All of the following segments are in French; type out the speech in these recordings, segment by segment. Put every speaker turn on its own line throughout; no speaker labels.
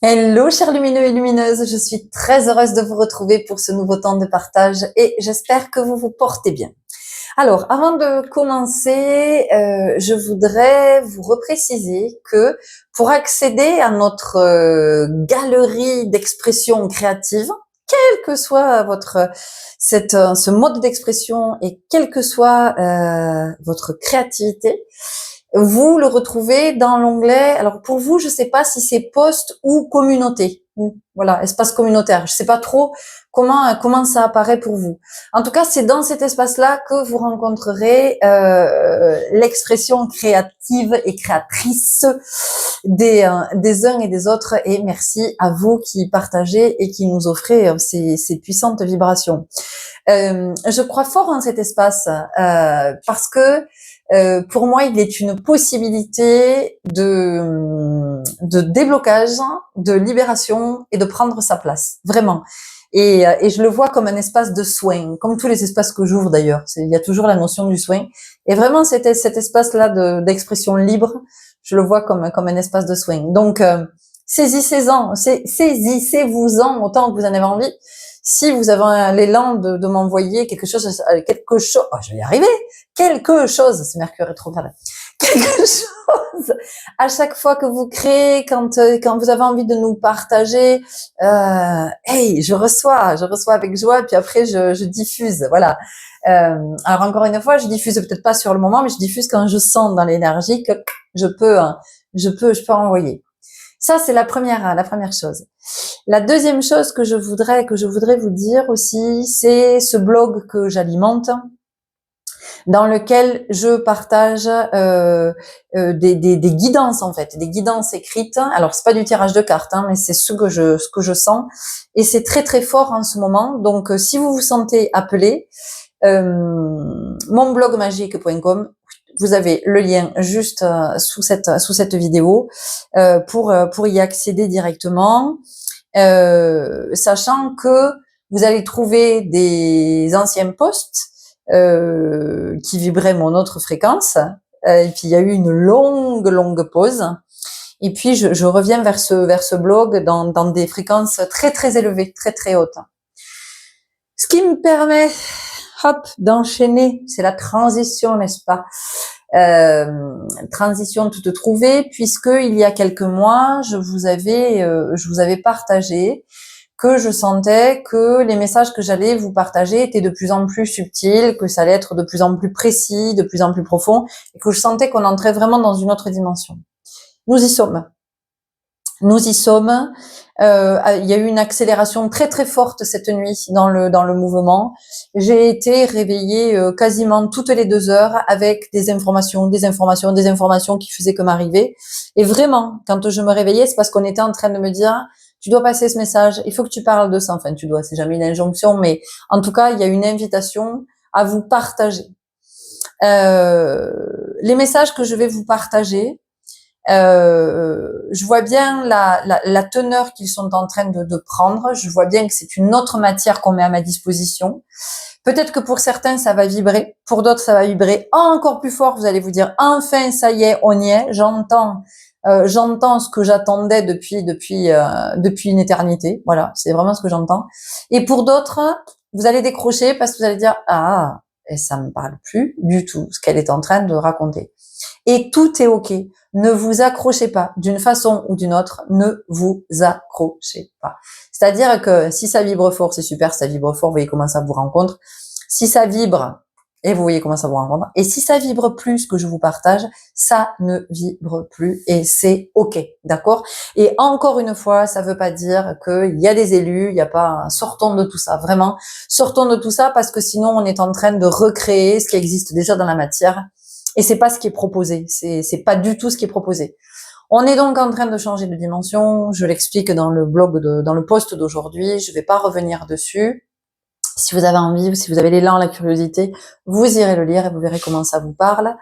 Hello chers lumineux et lumineuses, je suis très heureuse de vous retrouver pour ce nouveau temps de partage et j'espère que vous vous portez bien. Alors, avant de commencer, je voudrais vous repréciser que pour accéder à notre galerie d'expression créative, quel que soit ce mode d'expression et quelle que soit votre créativité, vous le retrouvez dans l'onglet. Alors pour vous, je ne sais pas si c'est post ou communauté. Voilà, espace communautaire. Je ne sais pas trop comment ça apparaît pour vous. En tout cas, c'est dans cet espace-là que vous rencontrerez l'expression créative et créatrice des uns et des autres. Et merci à vous qui partagez et qui nous offrez ces puissantes vibrations. Je crois fort en cet espace parce que pour moi, il est une possibilité de déblocage, de libération et de prendre sa place, vraiment. Et je le vois comme un espace de soin, comme tous les espaces que j'ouvre d'ailleurs. Il y a toujours la notion du soin. Et vraiment, cet espace-là d'expression libre, je le vois comme un espace de soin. Donc, saisissez-en, saisissez-vous-en autant que vous en avez envie. Si vous avez l'élan de m'envoyer quelque chose, oh, je vais y arriver, quelque chose, c'est Mercure rétrograde, quelque chose, à chaque fois que vous créez, quand vous avez envie de nous partager, hey, je reçois avec joie, puis après je diffuse, voilà. Alors encore une fois, je diffuse peut-être pas sur le moment, mais je diffuse quand je sens dans l'énergie que je peux envoyer. Ça, c'est la première chose. La deuxième chose que je voudrais vous dire aussi, c'est ce blog que j'alimente, dans lequel je partage des guidances en fait, des guidances écrites. Alors c'est pas du tirage de cartes, hein, mais c'est ce que je sens, et c'est très très fort en ce moment. Donc si vous vous sentez appelé, monblogmagique.com, vous avez le lien juste sous cette vidéo pour y accéder directement, sachant que vous allez trouver des anciens posts qui vibraient mon autre fréquence, et puis il y a eu une longue pause, et puis je reviens vers ce blog dans des fréquences très très élevées, très très hautes. Ce qui me permet d'enchaîner, c'est la transition, n'est-ce pas? Transition toute trouvée, puisque il y a quelques mois, je vous avais partagé que je sentais que les messages que j'allais vous partager étaient de plus en plus subtils, que ça allait être de plus en plus précis, de plus en plus profond, et que je sentais qu'on entrait vraiment dans une autre dimension. Nous y sommes. Il y a eu une accélération très très forte cette nuit dans le mouvement. J'ai été réveillée quasiment toutes les 2 heures avec des informations qui faisaient que m'arriver. Et vraiment, quand je me réveillais, c'est parce qu'on était en train de me dire: tu dois passer ce message, il faut que tu parles de ça. Enfin, c'est jamais une injonction, mais en tout cas, il y a une invitation à vous partager. Les messages que je vais vous partager, je vois bien la teneur qu'ils sont en train de prendre. Je vois bien que c'est une autre matière qu'on met à ma disposition. Peut-être que pour certains, ça va vibrer. Pour d'autres, ça va vibrer encore plus fort. Vous allez vous dire: enfin, ça y est, on y est. J'entends ce que j'attendais depuis une éternité. Voilà, c'est vraiment ce que j'entends. Et pour d'autres, vous allez décrocher parce que vous allez dire: ah, et ça me parle plus du tout ce qu'elle est en train de raconter. Et tout est ok. Ne vous accrochez pas d'une façon ou d'une autre. Ne vous accrochez pas. C'est-à-dire que si ça vibre fort, c'est super. Ça vibre fort, vous voyez comment ça vous rencontre. Si ça vibre, et vous voyez comment ça vous rencontre. Et si ça vibre plus, ce que je vous partage, ça ne vibre plus et c'est ok, d'accord? Et encore une fois, ça veut pas dire qu'il y a des élus, il y a pas, sortons de tout ça, vraiment. Sortons de tout ça parce que sinon on est en train de recréer ce qui existe déjà dans la matière. Et c'est pas ce qui est proposé. C'est pas du tout ce qui est proposé. On est donc en train de changer de dimension. Je l'explique dans le dans le post d'aujourd'hui. Je vais pas revenir dessus. Si vous avez envie, si vous avez l'élan, la curiosité, vous irez le lire et vous verrez comment ça vous parle.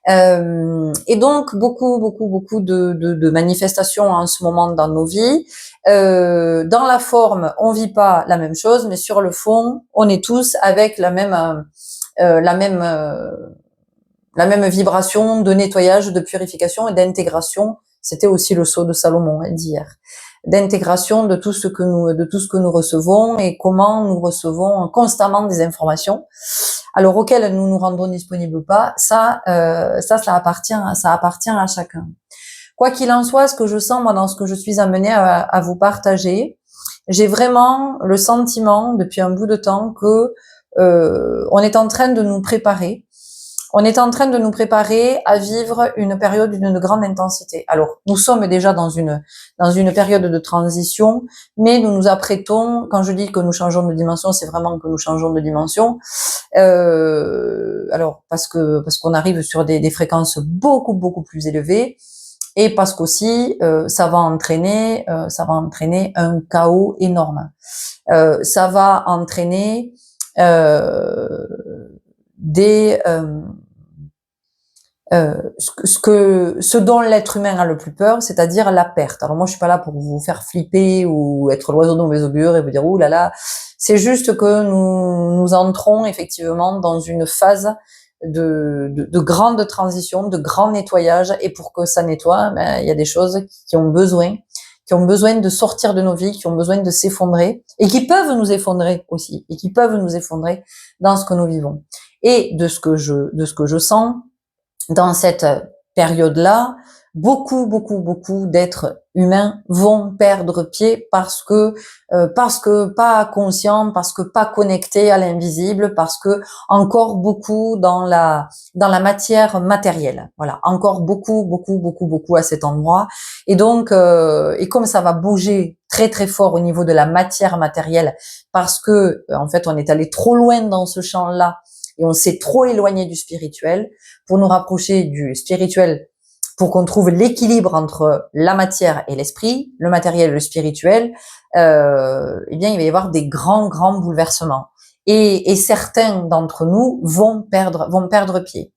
Et donc beaucoup de manifestations en ce moment dans nos vies. Dans la forme, on vit pas la même chose, mais sur le fond, on est tous avec la même vibration de nettoyage, de purification et d'intégration. C'était aussi le sceau de Salomon d'hier. d'intégration de tout ce que nous recevons et comment nous recevons constamment des informations, alors auxquelles nous nous rendons disponibles ou pas. Ça appartient à chacun. Quoi qu'il en soit, ce que je sens moi dans ce que je suis amenée à vous partager, j'ai vraiment le sentiment depuis un bout de temps que on est en train de nous préparer. On est en train de nous préparer à vivre une période d'une grande intensité. Alors, nous sommes déjà dans une période de transition, mais nous nous apprêtons, quand je dis que nous changeons de dimension, c'est vraiment que nous changeons de dimension. Alors, parce qu'on arrive sur des fréquences beaucoup plus élevées, et parce qu'aussi ça va entraîner un chaos énorme. Ça va entraîner ce dont l'être humain a le plus peur, c'est-à-dire la perte. Alors moi, je suis pas là pour vous faire flipper ou être l'oiseau de mauvais augure et vous dire ouh là là. C'est juste que nous entrons effectivement dans une phase de grande transition, de grand nettoyage. Et pour que ça nettoie, il y a des choses qui ont besoin de sortir de nos vies, qui ont besoin de s'effondrer et qui peuvent nous effondrer aussi, et qui peuvent nous effondrer dans ce que nous vivons. Et de ce que je sens dans cette période-là, beaucoup d'êtres humains vont perdre pied parce que pas conscients, parce que pas connectés à l'invisible, parce que encore beaucoup dans la matière matérielle. Voilà, encore beaucoup à cet endroit. Et donc et comme ça va bouger très fort au niveau de la matière matérielle, parce que en fait on est allé trop loin dans ce champ-là et on s'est trop éloigné du spirituel. Pour nous rapprocher du spirituel, pour qu'on trouve l'équilibre entre la matière et l'esprit, le matériel et le spirituel, eh bien, il va y avoir des grands bouleversements. Et certains d'entre nous vont perdre pied.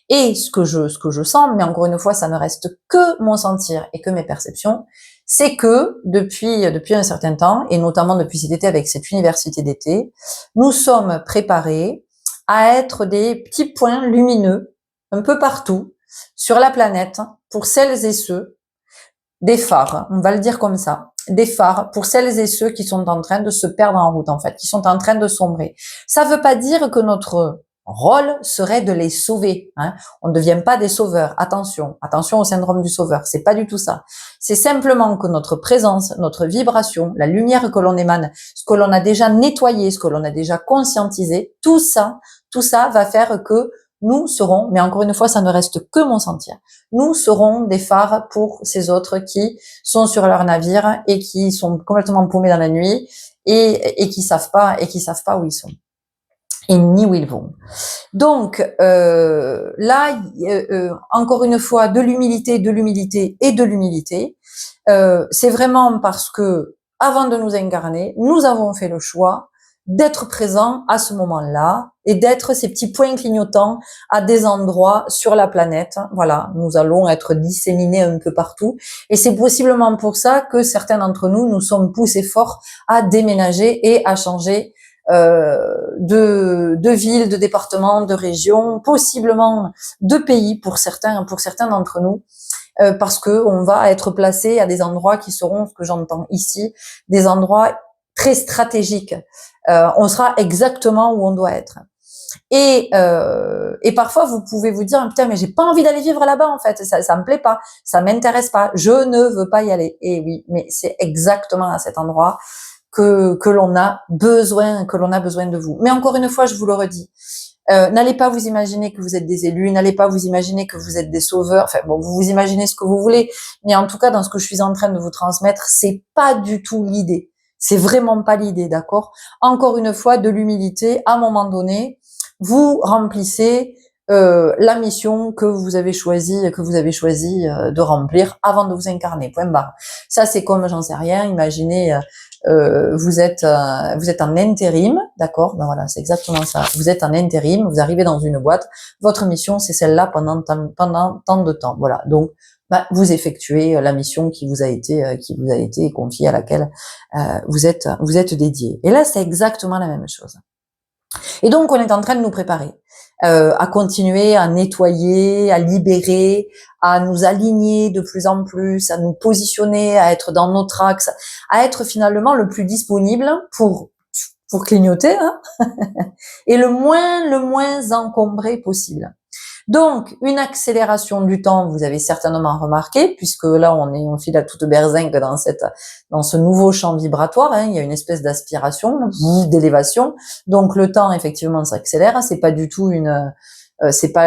Et ce que je sens, mais encore une fois, ça ne reste que mon sentir et que mes perceptions, c'est que depuis un certain temps, et notamment depuis cet été avec cette université d'été, nous sommes préparés à être des petits points lumineux un peu partout sur la planète pour celles et ceux, des phares, on va le dire comme ça, des phares pour celles et ceux qui sont en train de se perdre en route en fait, qui sont en train de sombrer. Ça ne veut pas dire que notre rôle serait de les sauver. Hein. On ne devient pas des sauveurs. Attention au syndrome du sauveur. C'est pas du tout ça. C'est simplement que notre présence, notre vibration, la lumière que l'on émane, ce que l'on a déjà nettoyé, ce que l'on a déjà conscientisé, tout ça va faire que nous serons, mais encore une fois, ça ne reste que mon sentir, nous serons des phares pour ces autres qui sont sur leur navire et qui sont complètement paumés dans la nuit et qui savent pas où ils sont et ni où ils vont. Donc là, encore une fois, de l'humilité. C'est vraiment parce que avant de nous incarner, nous avons fait le choix d'être présents à ce moment-là et d'être ces petits points clignotants à des endroits sur la planète. Voilà, nous allons être disséminés un peu partout et c'est possiblement pour ça que certains d'entre nous sommes poussés fort à déménager et à changer de ville, de département, de région, possiblement de pays pour certains d'entre nous. Parce que on va être placé à des endroits qui seront, ce que j'entends ici, des endroits très stratégiques. On sera exactement où on doit être. Et parfois vous pouvez vous dire putain mais j'ai pas envie d'aller vivre là-bas en fait, ça me plaît pas, ça m'intéresse pas, je ne veux pas y aller. Et oui, mais c'est exactement à cet endroit que l'on a besoin de vous. Mais encore une fois, je vous le redis, n'allez pas vous imaginer que vous êtes des élus, n'allez pas vous imaginer que vous êtes des sauveurs. Enfin bon, vous vous imaginez ce que vous voulez, mais en tout cas, dans ce que je suis en train de vous transmettre, c'est pas du tout l'idée. C'est vraiment pas l'idée, d'accord? Encore une fois, de l'humilité. À un moment donné, vous remplissez la mission que vous avez choisi de remplir avant de vous incarner. Point barre. Ça, c'est comme, j'en sais rien. Imaginez. Vous êtes en intérim, d'accord? Ben voilà, c'est exactement ça. Vous êtes en intérim, vous arrivez dans une boîte, votre mission c'est celle-là pendant tant de temps. Voilà. Donc vous effectuez la mission qui vous a été confiée, à laquelle vous êtes dédié. Et là, c'est exactement la même chose. Et donc, on est en train de nous préparer à continuer à nettoyer, à libérer, à nous aligner de plus en plus, à nous positionner, à être dans notre axe, à être finalement le plus disponible pour clignoter, hein, et le moins encombré possible. Donc, une accélération du temps, vous avez certainement remarqué, puisque là, on file à toute berzingue dans ce nouveau champ vibratoire, hein, il y a une espèce d'aspiration, d'élévation. Donc, le temps, effectivement, s'accélère. C'est pas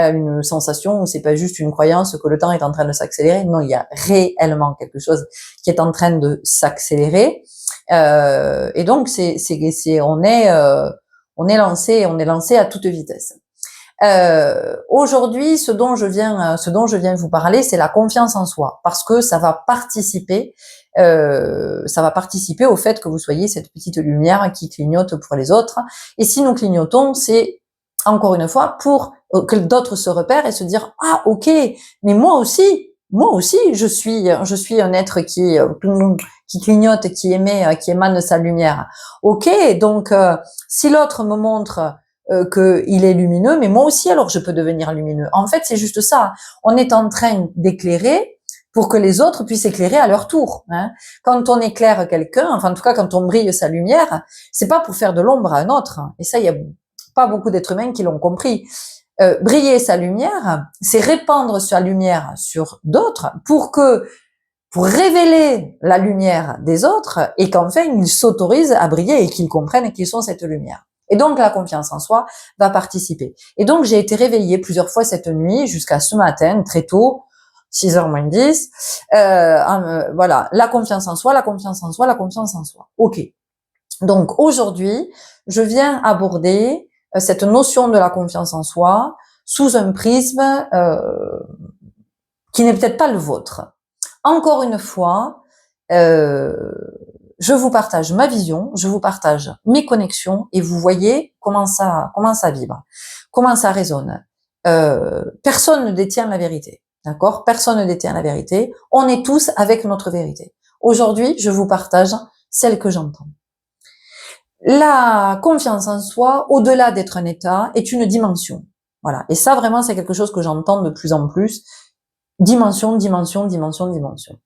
une sensation ou c'est pas juste une croyance que le temps est en train de s'accélérer. Non, il y a réellement quelque chose qui est en train de s'accélérer. Et donc, on est lancé à toute vitesse. Aujourd'hui, ce dont je viens vous parler, c'est la confiance en soi, parce que ça va participer au fait que vous soyez cette petite lumière qui clignote pour les autres. Et si nous clignotons, c'est encore une fois pour que d'autres se repèrent et se dire ah ok, mais moi aussi, je suis un être qui clignote, qui émane sa lumière. Ok, donc si l'autre me montre qu'il est lumineux, mais moi aussi, alors je peux devenir lumineux. En fait, c'est juste ça. On est en train d'éclairer pour que les autres puissent éclairer à leur tour. Hein. Quand on éclaire quelqu'un, enfin en tout cas quand on brille sa lumière, c'est pas pour faire de l'ombre à un autre. Et ça, il y a pas beaucoup d'êtres humains qui l'ont compris. Briller sa lumière, c'est répandre sa lumière sur d'autres pour révéler la lumière des autres et qu'enfin ils s'autorisent à briller et qu'ils comprennent qu'ils sont cette lumière. Et donc la confiance en soi va participer. Et donc j'ai été réveillée plusieurs fois cette nuit jusqu'à ce matin, très tôt, 6h moins 10. Voilà, la confiance en soi, la confiance en soi, la confiance en soi. Ok. Donc aujourd'hui, je viens aborder cette notion de la confiance en soi sous un prisme qui n'est peut-être pas le vôtre. Encore une fois, je vous partage ma vision, je vous partage mes connexions et vous voyez comment ça vibre, comment ça résonne. Personne ne détient la vérité, d'accord? Personne ne détient la vérité. On est tous avec notre vérité. Aujourd'hui, je vous partage celle que j'entends. La confiance en soi, au-delà d'être un état, est une dimension. Voilà. Et ça, vraiment, c'est quelque chose que j'entends de plus en plus. Dimension, dimension, dimension, dimension.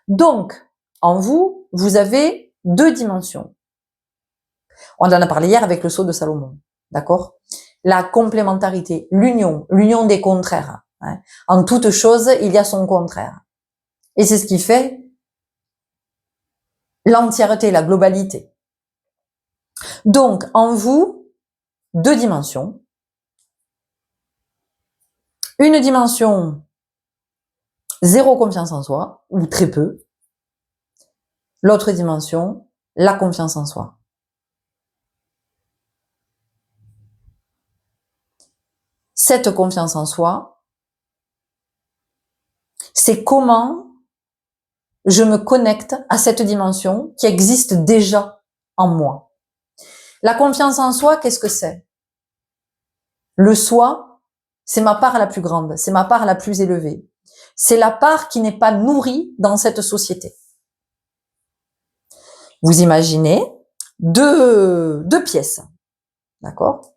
Donc, en vous, vous avez 2 dimensions. On en a parlé hier avec le sceau de Salomon. D'accord? La complémentarité, l'union des contraires. Hein. En toute chose, il y a son contraire. Et c'est ce qui fait l'entièreté, la globalité. Donc, en vous, 2 dimensions. Une dimension, 0 confiance en soi, ou très peu. L'autre dimension, la confiance en soi. Cette confiance en soi, c'est comment je me connecte à cette dimension qui existe déjà en moi. La confiance en soi, qu'est-ce que c'est? Le soi, c'est ma part la plus grande, c'est ma part la plus élevée. C'est la part qui n'est pas nourrie dans cette société. Vous imaginez deux pièces, d'accord?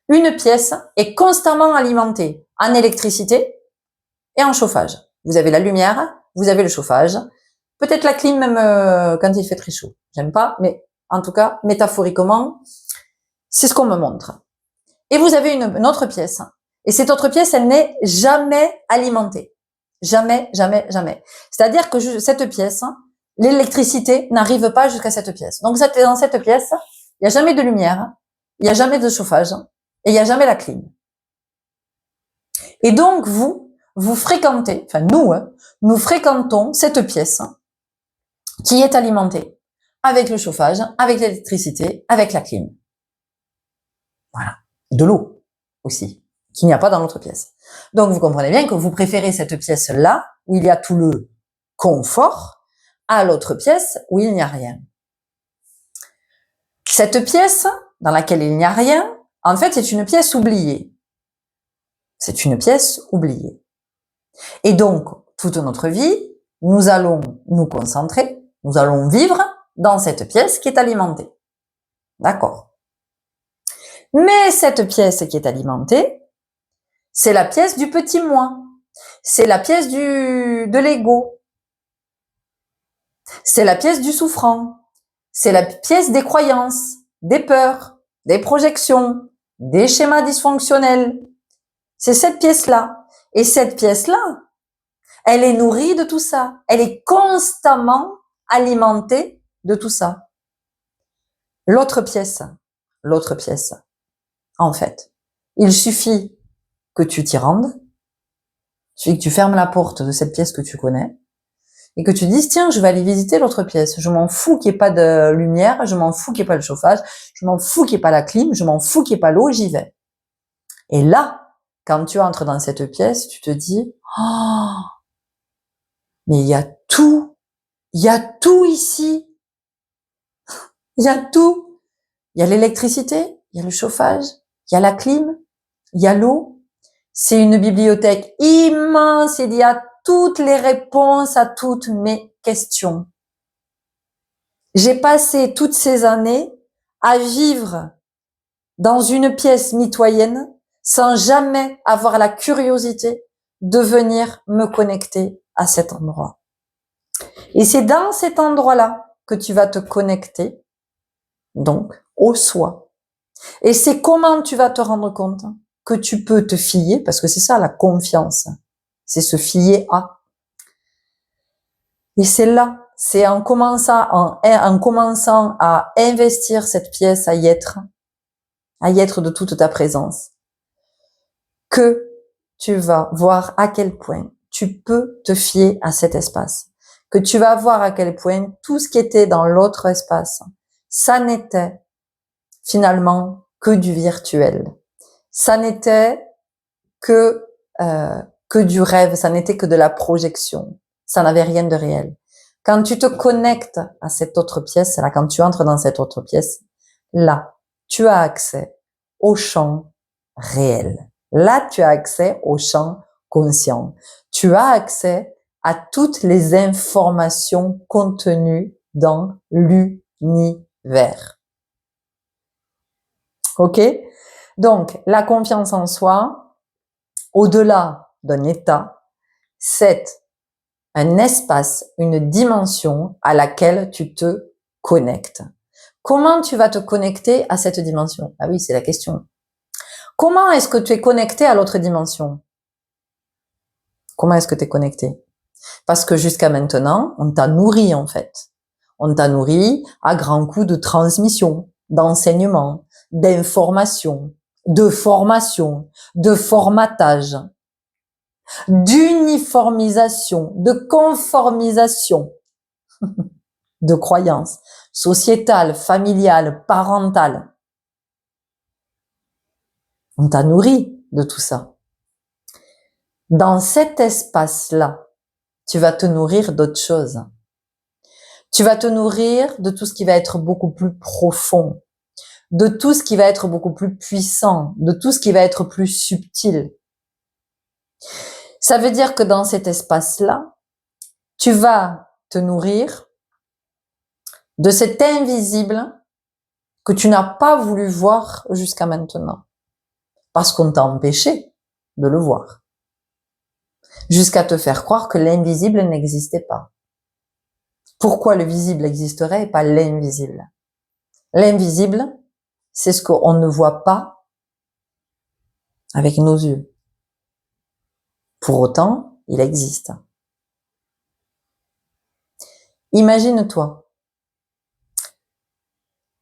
Une pièce est constamment alimentée en électricité et en chauffage. Vous avez la lumière, vous avez le chauffage, peut-être la clim même quand il fait très chaud. J'aime pas, mais en tout cas, métaphoriquement, c'est ce qu'on me montre. Et vous avez une autre pièce. Et cette autre pièce, elle n'est jamais alimentée. Jamais, jamais, jamais. C'est-à-dire que cette pièce, l'électricité n'arrive pas jusqu'à cette pièce. Donc dans cette pièce, il n'y a jamais de lumière, il n'y a jamais de chauffage, et il n'y a jamais la clim. Et donc vous fréquentez, enfin nous fréquentons cette pièce qui est alimentée avec le chauffage, avec l'électricité, avec la clim. Voilà. De l'eau aussi, qu'il n'y a pas dans l'autre pièce. Donc vous comprenez bien que vous préférez cette pièce-là, où il y a tout le confort, à l'autre pièce où il n'y a rien. Cette pièce, dans laquelle il n'y a rien, en fait, c'est une pièce oubliée. C'est une pièce oubliée. Et donc, toute notre vie, nous allons nous concentrer, nous allons vivre dans cette pièce qui est alimentée. D'accord. Mais cette pièce qui est alimentée, c'est la pièce du petit moi. C'est la pièce de l'ego. C'est la pièce du souffrant. C'est la pièce des croyances, des peurs, des projections, des schémas dysfonctionnels. C'est cette pièce-là. Et cette pièce-là, elle est nourrie de tout ça. Elle est constamment alimentée de tout ça. L'autre pièce, en fait, il suffit que tu t'y rendes, il suffit que tu fermes la porte de cette pièce que tu connais, et que tu dises, tiens, je vais aller visiter l'autre pièce. Je m'en fous qu'il n'y ait pas de lumière, je m'en fous qu'il n'y ait pas le chauffage, je m'en fous qu'il n'y ait pas la clim, je m'en fous qu'il n'y ait pas l'eau, j'y vais. Et là, quand tu entres dans cette pièce, tu te dis, oh, mais il y a tout ici. Il y a tout. Il y a l'électricité, il y a le chauffage, il y a la clim, il y a l'eau. C'est une bibliothèque immense, il y a toutes les réponses à toutes mes questions. J'ai passé toutes ces années à vivre dans une pièce mitoyenne sans jamais avoir la curiosité de venir me connecter à cet endroit. Et c'est dans cet endroit-là que tu vas te connecter, donc, au soi. Et c'est comment tu vas te rendre compte que tu peux te fier, parce que c'est ça la confiance, c'est se fier à. Et c'est là, c'est en commençant à investir cette pièce, à y être de toute ta présence, que tu vas voir à quel point tu peux te fier à cet espace, que tu vas voir à quel point tout ce qui était dans l'autre espace, ça n'était finalement que du virtuel. Ça n'était que du rêve, ça n'était que de la projection. Ça n'avait rien de réel. Quand tu te connectes à cette autre pièce, là, quand tu entres dans cette autre pièce, là, tu as accès au champ réel. Là, tu as accès au champ conscient. Tu as accès à toutes les informations contenues dans l'univers. Ok? Donc, la confiance en soi, au-delà d'un état, c'est un espace, une dimension à laquelle tu te connectes. Comment tu vas te connecter à cette dimension? Ah oui, c'est la question. Comment est-ce que tu es connecté à l'autre dimension? Comment est-ce que tu es connecté? Parce que jusqu'à maintenant, on t'a nourri en fait. On t'a nourri à grands coups de transmission, d'enseignement, d'information, de formation, de formatage, d'uniformisation, de conformisation, de croyances sociétales, familiales, parentales. On t'a nourri de tout ça. Dans cet espace-là, tu vas te nourrir d'autres choses. Tu vas te nourrir de tout ce qui va être beaucoup plus profond, de tout ce qui va être beaucoup plus puissant, de tout ce qui va être plus subtil. Ça veut dire que dans cet espace-là, tu vas te nourrir de cet invisible que tu n'as pas voulu voir jusqu'à maintenant, parce qu'on t'a empêché de le voir, jusqu'à te faire croire que l'invisible n'existait pas. Pourquoi le visible existerait et pas l'invisible? L'invisible, c'est ce qu'on ne voit pas avec nos yeux. Pour autant, il existe. Imagine-toi,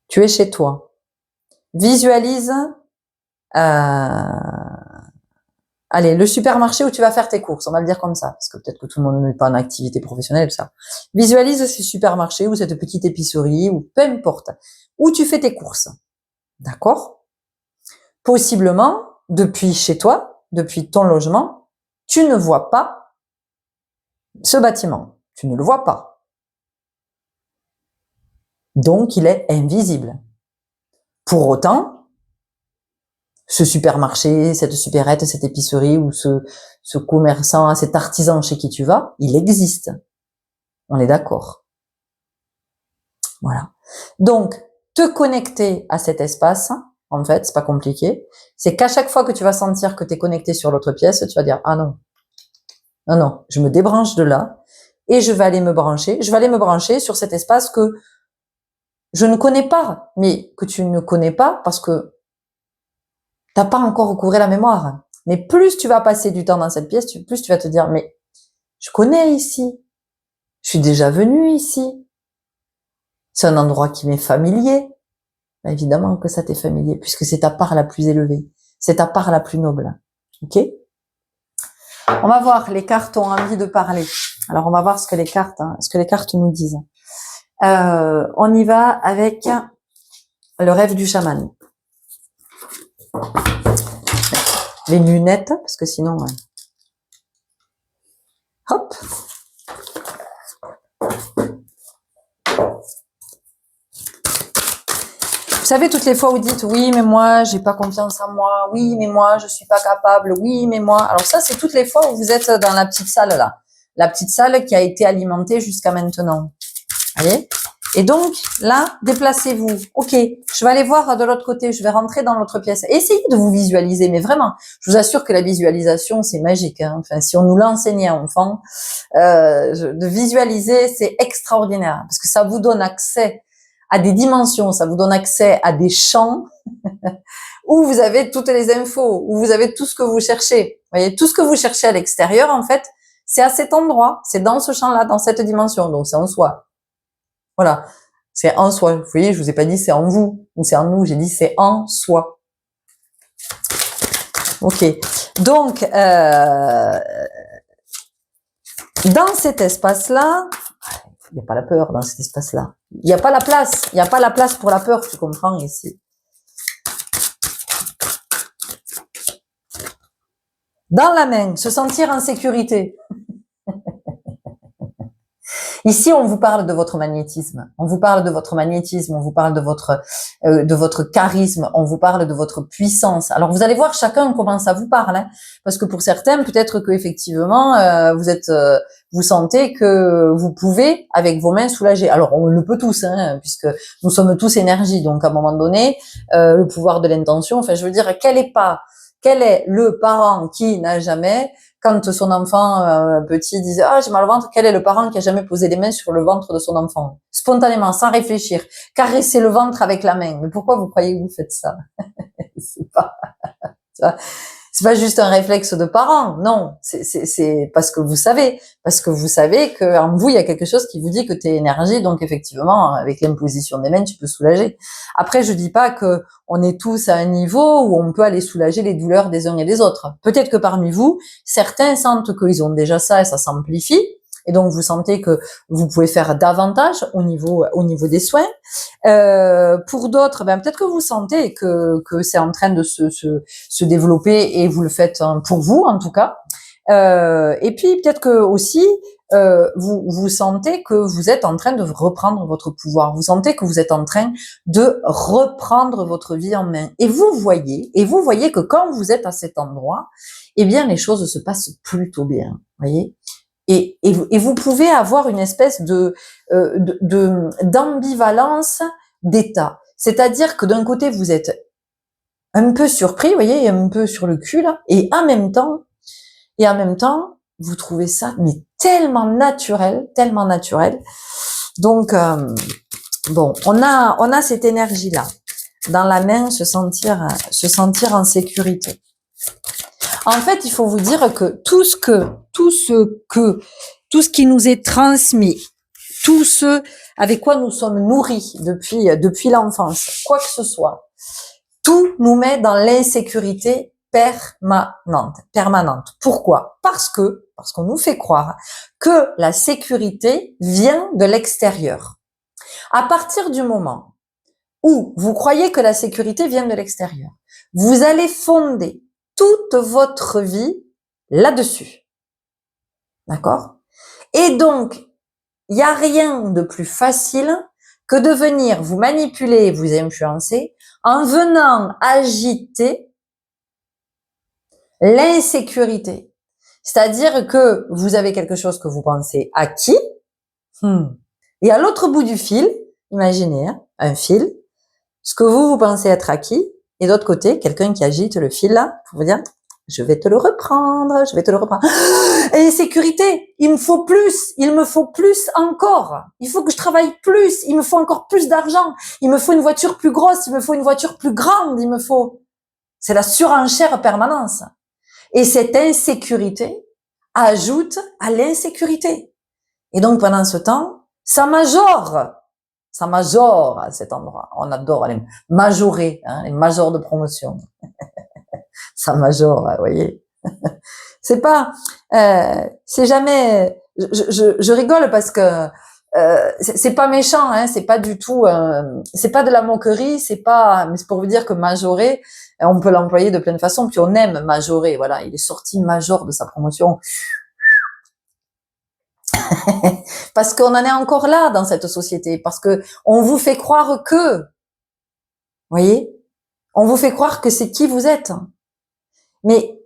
tu es chez toi. Visualise, allez, le supermarché où tu vas faire tes courses, on va le dire comme ça, parce que peut-être que tout le monde n'est pas en activité professionnelle, tout ça. Visualise ce supermarché ou cette petite épicerie, ou peu importe, où tu fais tes courses. D'accord? Possiblement, depuis chez toi, depuis ton logement, tu ne vois pas ce bâtiment. Tu ne le vois pas. Donc, il est invisible. Pour autant, ce supermarché, cette supérette, cette épicerie ou ce commerçant, cet artisan chez qui tu vas, il existe. On est d'accord. Voilà. Donc, te connecter à cet espace, en fait, c'est pas compliqué. C'est qu'à chaque fois que tu vas sentir que tu es connecté sur l'autre pièce, tu vas dire, ah non, non, non, je me débranche de là et je vais aller me brancher. Je vais aller me brancher sur cet espace que je ne connais pas, mais que tu ne connais pas parce que t'as pas encore recouvré la mémoire. Mais plus tu vas passer du temps dans cette pièce, plus tu vas te dire, mais je connais ici. Je suis déjà venue ici. C'est un endroit qui m'est familier. Ben, évidemment que ça t'est familier, puisque c'est ta part la plus élevée. C'est ta part la plus noble. Ok? On va voir, les cartes ont envie de parler. Alors, on va voir ce que les cartes nous disent. On y va avec le rêve du chaman. Les lunettes, parce que sinon... Hop! Vous savez, toutes les fois où vous dites, oui, mais moi, j'ai pas confiance en moi, oui, mais moi, je suis pas capable, oui, mais moi. Alors ça, c'est toutes les fois où vous êtes dans la petite salle, là. La petite salle qui a été alimentée jusqu'à maintenant. Vous voyez? Et donc, là, déplacez-vous. Ok, je vais aller voir de l'autre côté, je vais rentrer dans l'autre pièce. Essayez de vous visualiser, mais vraiment, je vous assure que la visualisation, c'est magique. Hein. Enfin, si on nous l'enseignait enfant, de visualiser, c'est extraordinaire, parce que ça vous donne accès à des dimensions, ça vous donne accès à des champs où vous avez toutes les infos, où vous avez tout ce que vous cherchez. Vous voyez, tout ce que vous cherchez à l'extérieur, en fait, c'est à cet endroit, c'est dans ce champ-là, dans cette dimension, donc c'est en soi. Voilà, c'est en soi. Vous voyez, je vous ai pas dit c'est en vous ou c'est en nous, j'ai dit c'est en soi. Ok, donc dans cet espace-là, il n'y a pas la peur dans cet espace-là. Il n'y a pas la place. Il n'y a pas la place pour la peur, tu comprends, ici. Dans la main, se sentir en sécurité. Ici, on vous parle de votre magnétisme. On vous parle de votre magnétisme, on vous parle de votre charisme, on vous parle de votre puissance. Alors, vous allez voir chacun comment ça vous parle, hein, parce que pour certains, peut-être que effectivement, vous sentez que vous pouvez avec vos mains soulager. Alors, on le peut tous, hein, puisque nous sommes tous énergie. Donc, à un moment donné, le pouvoir de l'intention. Enfin, je veux dire, quel est le parent qui n'a jamais, quand son enfant petit disait « Ah, j'ai mal au ventre », quel est le parent qui a jamais posé les mains sur le ventre de son enfant? Spontanément, sans réfléchir. Caresser le ventre avec la main. Mais pourquoi vous croyez que vous faites ça? C'est pas juste un réflexe de parent, non. C'est parce que vous savez qu'en vous, il y a quelque chose qui vous dit que t'es énergie, donc effectivement, avec l'imposition des mains, tu peux soulager. Après, je dis pas que on est tous à un niveau où on peut aller soulager les douleurs des uns et des autres. Peut-être que parmi vous, certains sentent qu'ils ont déjà ça et ça s'amplifie. Et donc, vous sentez que vous pouvez faire davantage au niveau des soins. Pour d'autres, peut-être que vous sentez que c'est en train de se développer et vous le faites pour vous, en tout cas. Et puis, peut-être que aussi, vous sentez que vous êtes en train de reprendre votre pouvoir. Vous sentez que vous êtes en train de reprendre votre vie en main. Et vous voyez que quand vous êtes à cet endroit, eh bien, les choses se passent plutôt bien. Voyez? Et vous pouvez avoir une espèce d'ambivalence d'état. C'est-à-dire que d'un côté, vous êtes un peu surpris, vous voyez, un peu sur le cul, là, et en même temps, vous trouvez ça, mais tellement naturel. Donc, bon, on a cette énergie-là. Dans la main, se sentir en sécurité. En fait, il faut vous dire que tout ce qui nous est transmis, tout ce avec quoi nous sommes nourris depuis l'enfance, quoi que ce soit, tout nous met dans l'insécurité permanente. Pourquoi? Parce qu'on nous fait croire que la sécurité vient de l'extérieur. À partir du moment où vous croyez que la sécurité vient de l'extérieur, vous allez fonder toute votre vie là-dessus. D'accord? Et donc, il n'y a rien de plus facile que de venir vous manipuler, vous influencer, en venant agiter l'insécurité. C'est-à-dire que vous avez quelque chose que vous pensez acquis, et à l'autre bout du fil, imaginez, un fil, ce que vous pensez être acquis, Et d'autre côté, quelqu'un qui agite le fil là, pour vous dire, je vais te le reprendre, je vais te le reprendre. Et sécurité, il me faut plus encore. Il faut que je travaille plus, il me faut encore plus d'argent, il me faut une voiture plus grosse, il me faut une voiture plus grande, c'est la surenchère permanente. Et cette insécurité ajoute à l'insécurité. Et donc pendant ce temps, ça majore à cet endroit. On adore les majorés, hein, les majors de promotion. Ça majore, vous voyez. C'est pas, c'est jamais. Je rigole parce que c'est pas méchant, hein, c'est pas du tout, c'est pas de la moquerie, mais c'est pour vous dire que majorer, on peut l'employer de plein de façons. Puis on aime majorer, voilà. Il est sorti major de sa promotion. Parce qu'on en est encore là dans cette société, parce que on vous fait croire que, vous voyez, on vous fait croire que c'est qui vous êtes. Mais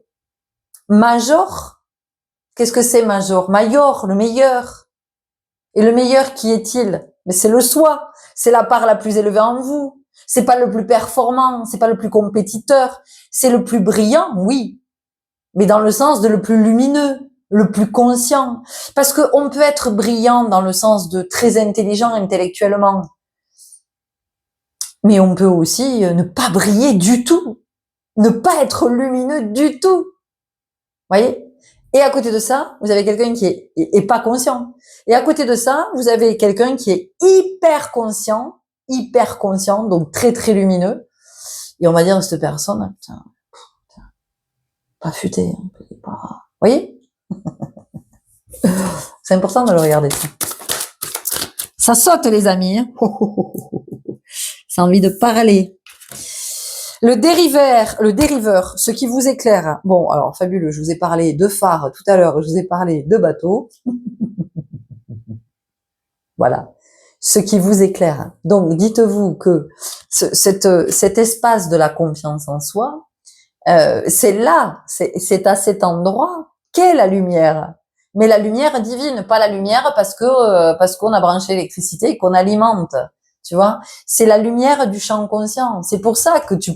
major, qu'est-ce que c'est major? Mayor, le meilleur. Et le meilleur, qui est-il? Mais c'est le soi, c'est la part la plus élevée en vous. C'est pas le plus performant, c'est pas le plus compétiteur, c'est le plus brillant, oui, mais dans le sens de le plus lumineux, le plus conscient. Parce que on peut être brillant dans le sens de très intelligent intellectuellement, mais on peut aussi ne pas briller du tout, ne pas être lumineux du tout. Voyez? Et à côté de ça, vous avez quelqu'un qui est pas conscient. Et à côté de ça, vous avez quelqu'un qui est hyper conscient, donc très très lumineux. Et on va dire cette personne, putain, pas futé, pas. Vous voyez? C'est important de le regarder. Ça saute, les amis. Hein. C'est envie de parler. Le dériveur, ce qui vous éclaire. Bon, alors, fabuleux, je vous ai parlé de phare tout à l'heure, je vous ai parlé de bateau. Voilà. Ce qui vous éclaire. Donc, dites-vous que cet espace de la confiance en soi, c'est là, c'est à cet endroit qu'est la lumière. Mais la lumière divine, pas la lumière parce qu'on a branché l'électricité et qu'on alimente. Tu vois, c'est la lumière du champ conscient. C'est pour ça que tu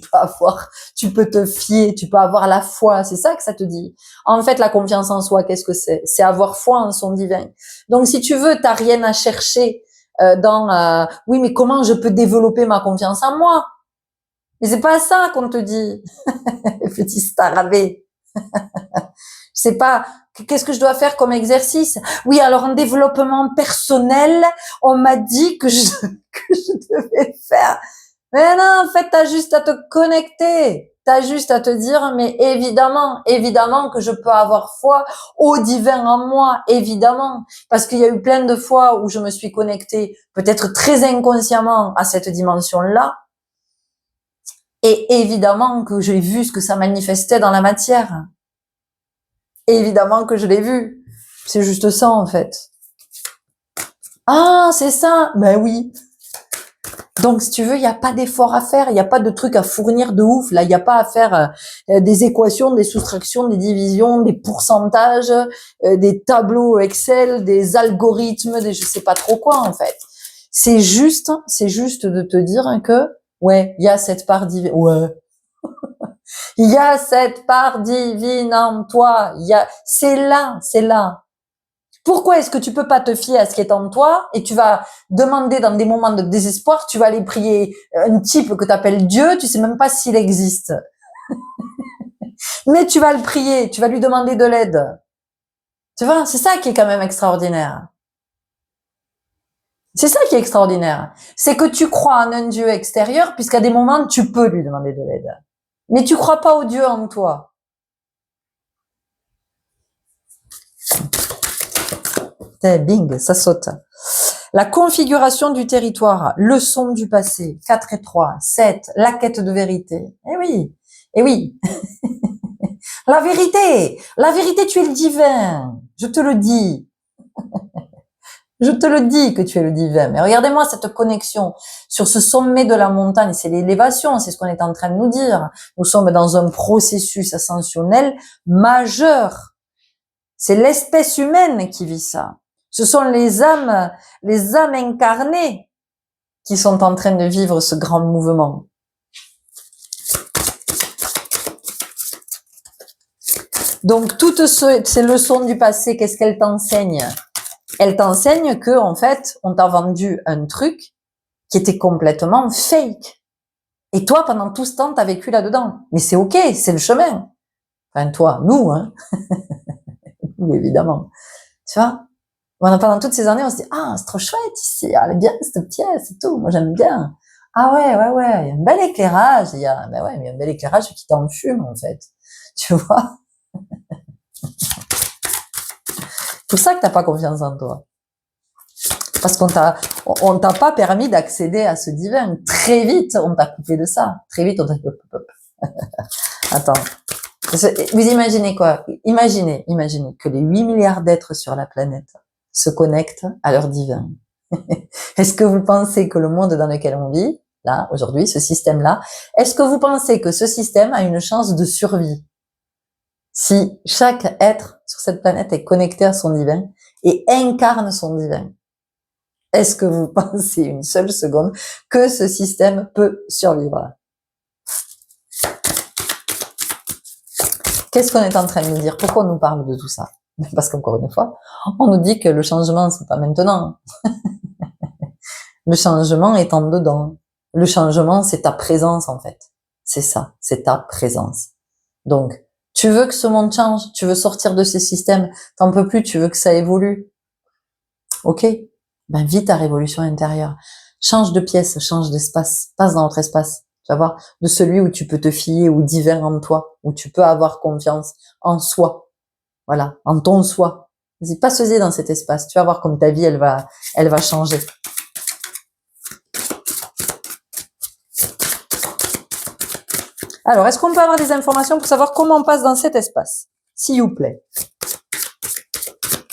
peux te fier, tu peux avoir la foi. C'est ça que ça te dit. En fait, la confiance en soi, qu'est-ce que c'est? C'est avoir foi en son divin. Donc, si tu veux, t'as rien à chercher oui, mais comment je peux développer ma confiance en moi? Mais c'est pas ça qu'on te dit, petit scarabée. C'est pas qu'est-ce que je dois faire comme exercice. Oui, alors en développement personnel, on m'a dit que je devais faire. Mais non, en fait, t'as juste à te connecter. T'as juste à te dire, mais évidemment que je peux avoir foi au divin en moi, évidemment. Parce qu'il y a eu plein de fois où je me suis connectée, peut-être très inconsciemment, à cette dimension-là. Et évidemment que j'ai vu ce que ça manifestait dans la matière. Évidemment que je l'ai vu. C'est juste ça, en fait. Ah, c'est ça. Ben oui. Donc, si tu veux, il n'y a pas d'effort à faire, il n'y a pas de truc à fournir de ouf. Là, il n'y a pas à faire des équations, des soustractions, des divisions, des pourcentages, des tableaux Excel, des algorithmes, des je sais pas trop quoi, en fait. C'est juste de te dire que, ouais, il y a cette part divine. Ouais. Il y a cette part divine en toi. C'est là. Pourquoi est-ce que tu peux pas te fier à ce qui est en toi et tu vas demander dans des moments de désespoir, tu vas aller prier un type que tu appelles Dieu, tu sais même pas s'il existe. Mais tu vas le prier, tu vas lui demander de l'aide. Tu vois, c'est ça qui est quand même extraordinaire. C'est ça qui est extraordinaire. C'est que tu crois en un Dieu extérieur puisqu'à des moments tu peux lui demander de l'aide. Mais tu crois pas au Dieu en toi. Bing, ça saute. La configuration du territoire, leçon du passé, 4 et 3, 7, la quête de vérité. Eh oui. La vérité, tu es le divin. Je te le dis. Je te le dis que tu es le divin. Mais regardez-moi cette connexion sur ce sommet de la montagne. C'est l'élévation, c'est ce qu'on est en train de nous dire. Nous sommes dans un processus ascensionnel majeur. C'est l'espèce humaine qui vit ça. Ce sont les âmes incarnées qui sont en train de vivre ce grand mouvement. Donc, toutes ces leçons du passé, qu'est-ce qu'elles t'enseignent? Elles t'enseignent que, en fait, on t'a vendu un truc qui était complètement fake. Et toi, pendant tout ce temps, t'as vécu là-dedans. Mais c'est ok, c'est le chemin. Enfin, toi, nous, hein. Nous, évidemment. Tu vois? Pendant toutes ces années, on se dit, ah, c'est trop chouette ici, ah, elle est bien cette pièce et tout, moi j'aime bien. Ah ouais, il y a un bel éclairage, ben ouais, mais il y a un bel éclairage qui t'enfume, en fait. Tu vois? C'est pour ça que t'as pas confiance en toi. Parce on t'a pas permis d'accéder à ce divin. Très vite, on t'a coupé de ça. Très vite, on t'a Attends. Vous imaginez quoi? Imaginez que les 8 milliards d'êtres sur la planète se connectent à leur divin. Est-ce que vous pensez que le monde dans lequel on vit, là, aujourd'hui, ce système-là, est-ce que vous pensez que ce système a une chance de survie? Si chaque être sur cette planète est connecté à son divin et incarne son divin, est-ce que vous pensez une seule seconde que ce système peut survivre? Qu'est-ce qu'on est en train de nous dire? Pourquoi on nous parle de tout ça? Parce qu'encore une fois, on nous dit que le changement, c'est pas maintenant. Le changement est en dedans. Le changement, c'est ta présence, en fait. C'est ça, c'est ta présence. Donc, tu veux que ce monde change, tu veux sortir de ces systèmes, t'en peux plus, tu veux que ça évolue. Ok, ben vis ta révolution intérieure. Change de pièce, change d'espace, passe dans l'autre espace. Tu vas voir, de celui où tu peux te fier au divin en toi, où tu peux avoir confiance en soi. Voilà, en ton soi. Vas-y, passe-y dans cet espace. Tu vas voir comme ta vie, elle va changer. Alors, est-ce qu'on peut avoir des informations pour savoir comment on passe dans cet espace? S'il vous plaît.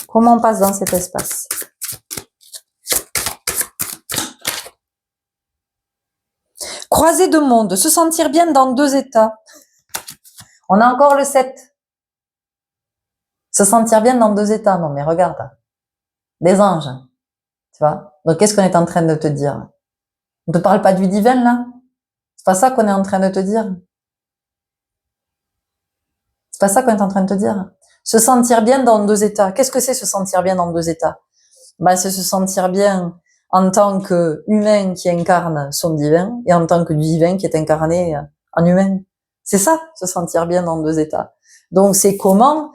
Comment on passe dans cet espace? Croiser deux mondes, se sentir bien dans deux états. On a encore le 7. Se sentir bien dans deux états. Non, mais regarde. Des anges. Tu vois? Donc, qu'est-ce qu'on est en train de te dire? On te parle pas du divin, là? C'est pas ça qu'on est en train de te dire? C'est pas ça qu'on est en train de te dire? Se sentir bien dans deux états. Qu'est-ce que c'est se sentir bien dans deux états? Ben, c'est se sentir bien en tant que humain qui incarne son divin et en tant que divin qui est incarné en humain. C'est ça, se sentir bien dans deux états. Donc, c'est comment,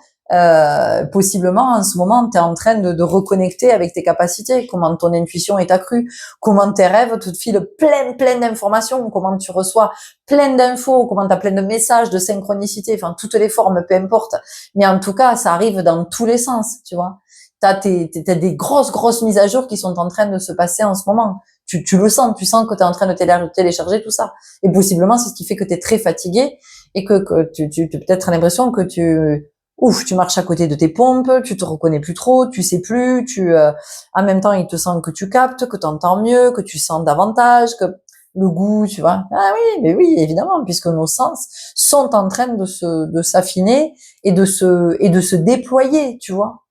possiblement, en ce moment, tu es en train de reconnecter avec tes capacités, comment ton intuition est accrue, comment tes rêves te filent plein d'informations, comment tu reçois plein d'infos, comment tu as plein de messages, de synchronicité, enfin, toutes les formes, peu importe. Mais en tout cas, ça arrive dans tous les sens, tu vois. T'as des grosses mises à jour qui sont en train de se passer en ce moment. Tu le sens, tu sens que tu es en train de télécharger tout ça. Et possiblement, c'est ce qui fait que tu es très fatigué et que tu peut-être l'impression que tu marches à côté de tes pompes, tu te reconnais plus trop, tu sais plus, en même temps, il te semble que tu captes, que tu entends mieux, que tu sens davantage, que le goût, tu vois. Ah oui, mais oui, évidemment, puisque nos sens sont en train de s'affiner et de se déployer, tu vois.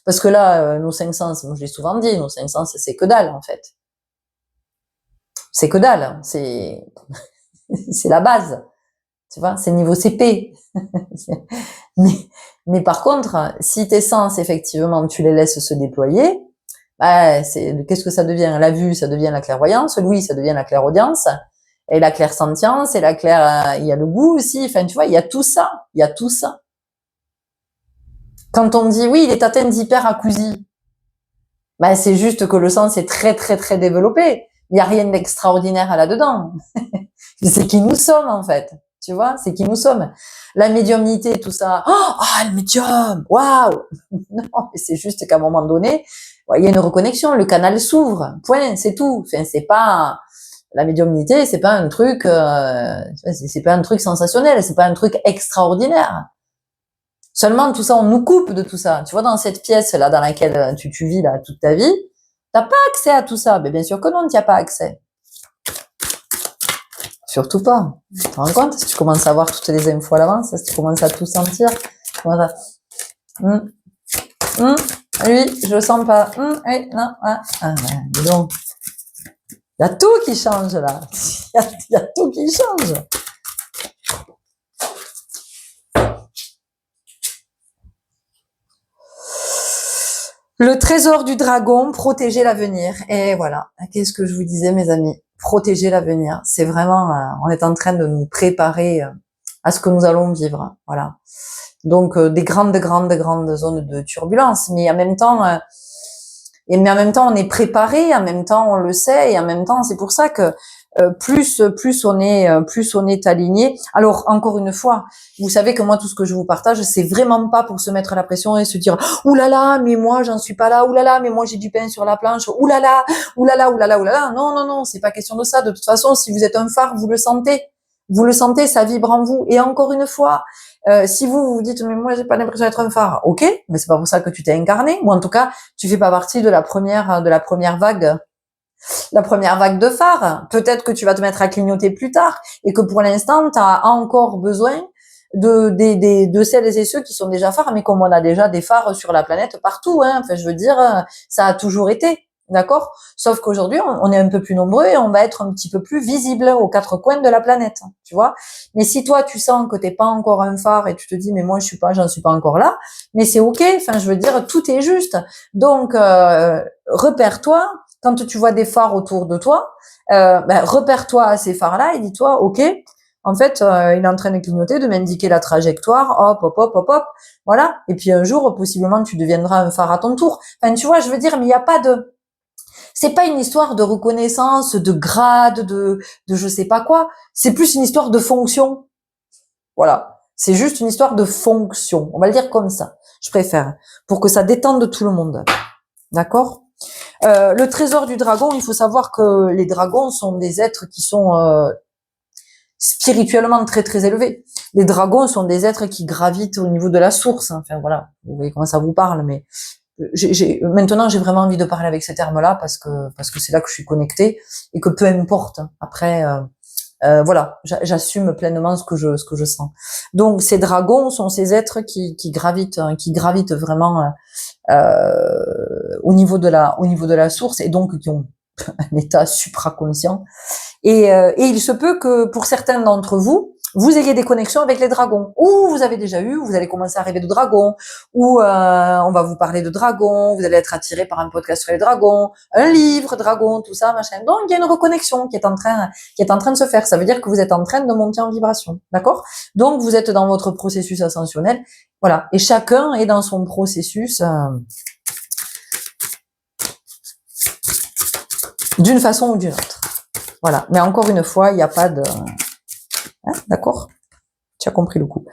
Parce que là, nos 5 sens, moi je l'ai souvent dit, nos 5 sens, c'est que dalle, en fait. C'est que dalle, c'est la base, tu vois, c'est niveau CP. mais par contre, si tes sens, effectivement, tu les laisses se déployer, bah, qu'est-ce que ça devient? La vue, ça devient la clairvoyance, l'ouïe, ça devient la clairaudience, et la clairsentience, et il y a le goût aussi, enfin, tu vois, il y a tout ça, Quand on dit, oui, il est atteint d'hyperacousie, bah, c'est juste que le sens est très développé. Il n'y a rien d'extraordinaire là-dedans. C'est qui nous sommes, en fait. Tu vois, c'est qui nous sommes. La médiumnité, tout ça. Oh, le médium! Waouh! Non, mais c'est juste qu'à un moment donné, il y a une reconnexion, le canal s'ouvre. Point, c'est tout. Enfin, c'est pas, la médiumnité, c'est pas un truc, c'est pas un truc sensationnel, c'est pas un truc extraordinaire. Seulement, tout ça, on nous coupe de tout ça. Tu vois, dans cette pièce-là, dans laquelle tu vis, là, toute ta vie, t'as pas accès à tout ça. Mais bien sûr que non, tu n'y as pas accès. Surtout pas. Tu te rends compte? Si tu commences à avoir toutes les infos à l'avance, si tu commences à tout sentir, tu commences à, oui, je le sens pas. Oui, non, dis donc. Il y a tout qui change, là. Il y a tout qui change. Le trésor du dragon, protéger l'avenir. Et voilà. Qu'est-ce que je vous disais, mes amis? Protéger l'avenir. C'est vraiment, on est en train de nous préparer à ce que nous allons vivre. Voilà. Donc, des grandes zones de turbulence. Mais en même temps, on est préparé. En même temps, on le sait. Et en même temps, c'est pour ça que plus on est aligné. Alors encore une fois, vous savez que moi tout ce que je vous partage, c'est vraiment pas pour se mettre la pression et se dire ouh là là, mais moi j'en suis pas là, ouh là là, mais moi j'ai du pain sur la planche, ouh là là, ouh là là, ouh là là, ouh là là. Non non non, c'est pas question de ça. De toute façon, si vous êtes un phare, vous le sentez, ça vibre en vous. Et encore une fois, si vous dites mais moi j'ai pas l'impression d'être un phare, ok, mais c'est pas pour ça que tu t'es incarné. Ou en tout cas, tu fais pas partie de la première vague. La première vague de phare. Peut-être que tu vas te mettre à clignoter plus tard et que pour l'instant, tu as encore besoin de celles et ceux qui sont déjà phares, mais comme on a déjà des phares sur la planète partout, hein, enfin, je veux dire, ça a toujours été. D'accord? Sauf qu'aujourd'hui, on est un peu plus nombreux et on va être un petit peu plus visible aux quatre coins de la planète, tu vois. Mais si toi, tu sens que t'es pas encore un phare et tu te dis, mais moi, j'en suis pas encore là, mais c'est ok. Enfin, je veux dire, tout est juste. Donc, repère-toi, quand tu vois des phares autour de toi, repère-toi à ces phares-là et dis-toi, ok, en fait, il est en train de clignoter, de m'indiquer la trajectoire, hop, hop, hop, hop, hop, voilà. Et puis un jour, possiblement, tu deviendras un phare à ton tour. Enfin, tu vois, je veux dire, mais il n'y a pas de, c'est pas une histoire de reconnaissance, de grade, de je sais pas quoi. C'est plus une histoire de fonction. Voilà. C'est juste une histoire de fonction. On va le dire comme ça. Je préfère. Pour que ça détende tout le monde. D'accord? Le trésor du dragon, il faut savoir que les dragons sont des êtres qui sont spirituellement très très élevés. Les dragons sont des êtres qui gravitent au niveau de la source. Enfin voilà, vous voyez comment ça vous parle, mais maintenant j'ai vraiment envie de parler avec ces termes-là parce que c'est là que je suis connectée et que peu importe. Après, voilà, j'assume pleinement ce que je sens. Donc ces dragons sont ces êtres qui gravitent vraiment au niveau de la source et donc qui ont un état supraconscient. Et il se peut que pour certains d'entre vous, vous ayez des connexions avec les dragons, ou vous avez déjà eu, vous allez commencer à rêver de dragons, ou on va vous parler de dragons, vous allez être attiré par un podcast sur les dragons, un livre dragon, tout ça, machin. Donc il y a une reconnexion qui est en train de se faire. Ça veut dire que vous êtes en train de monter en vibration, d'accord? Donc vous êtes dans votre processus ascensionnel, voilà. Et chacun est dans son processus d'une façon ou d'une autre. Voilà. Mais encore une fois, il n'y a pas de... Hein, d'accord? Tu as compris le coup.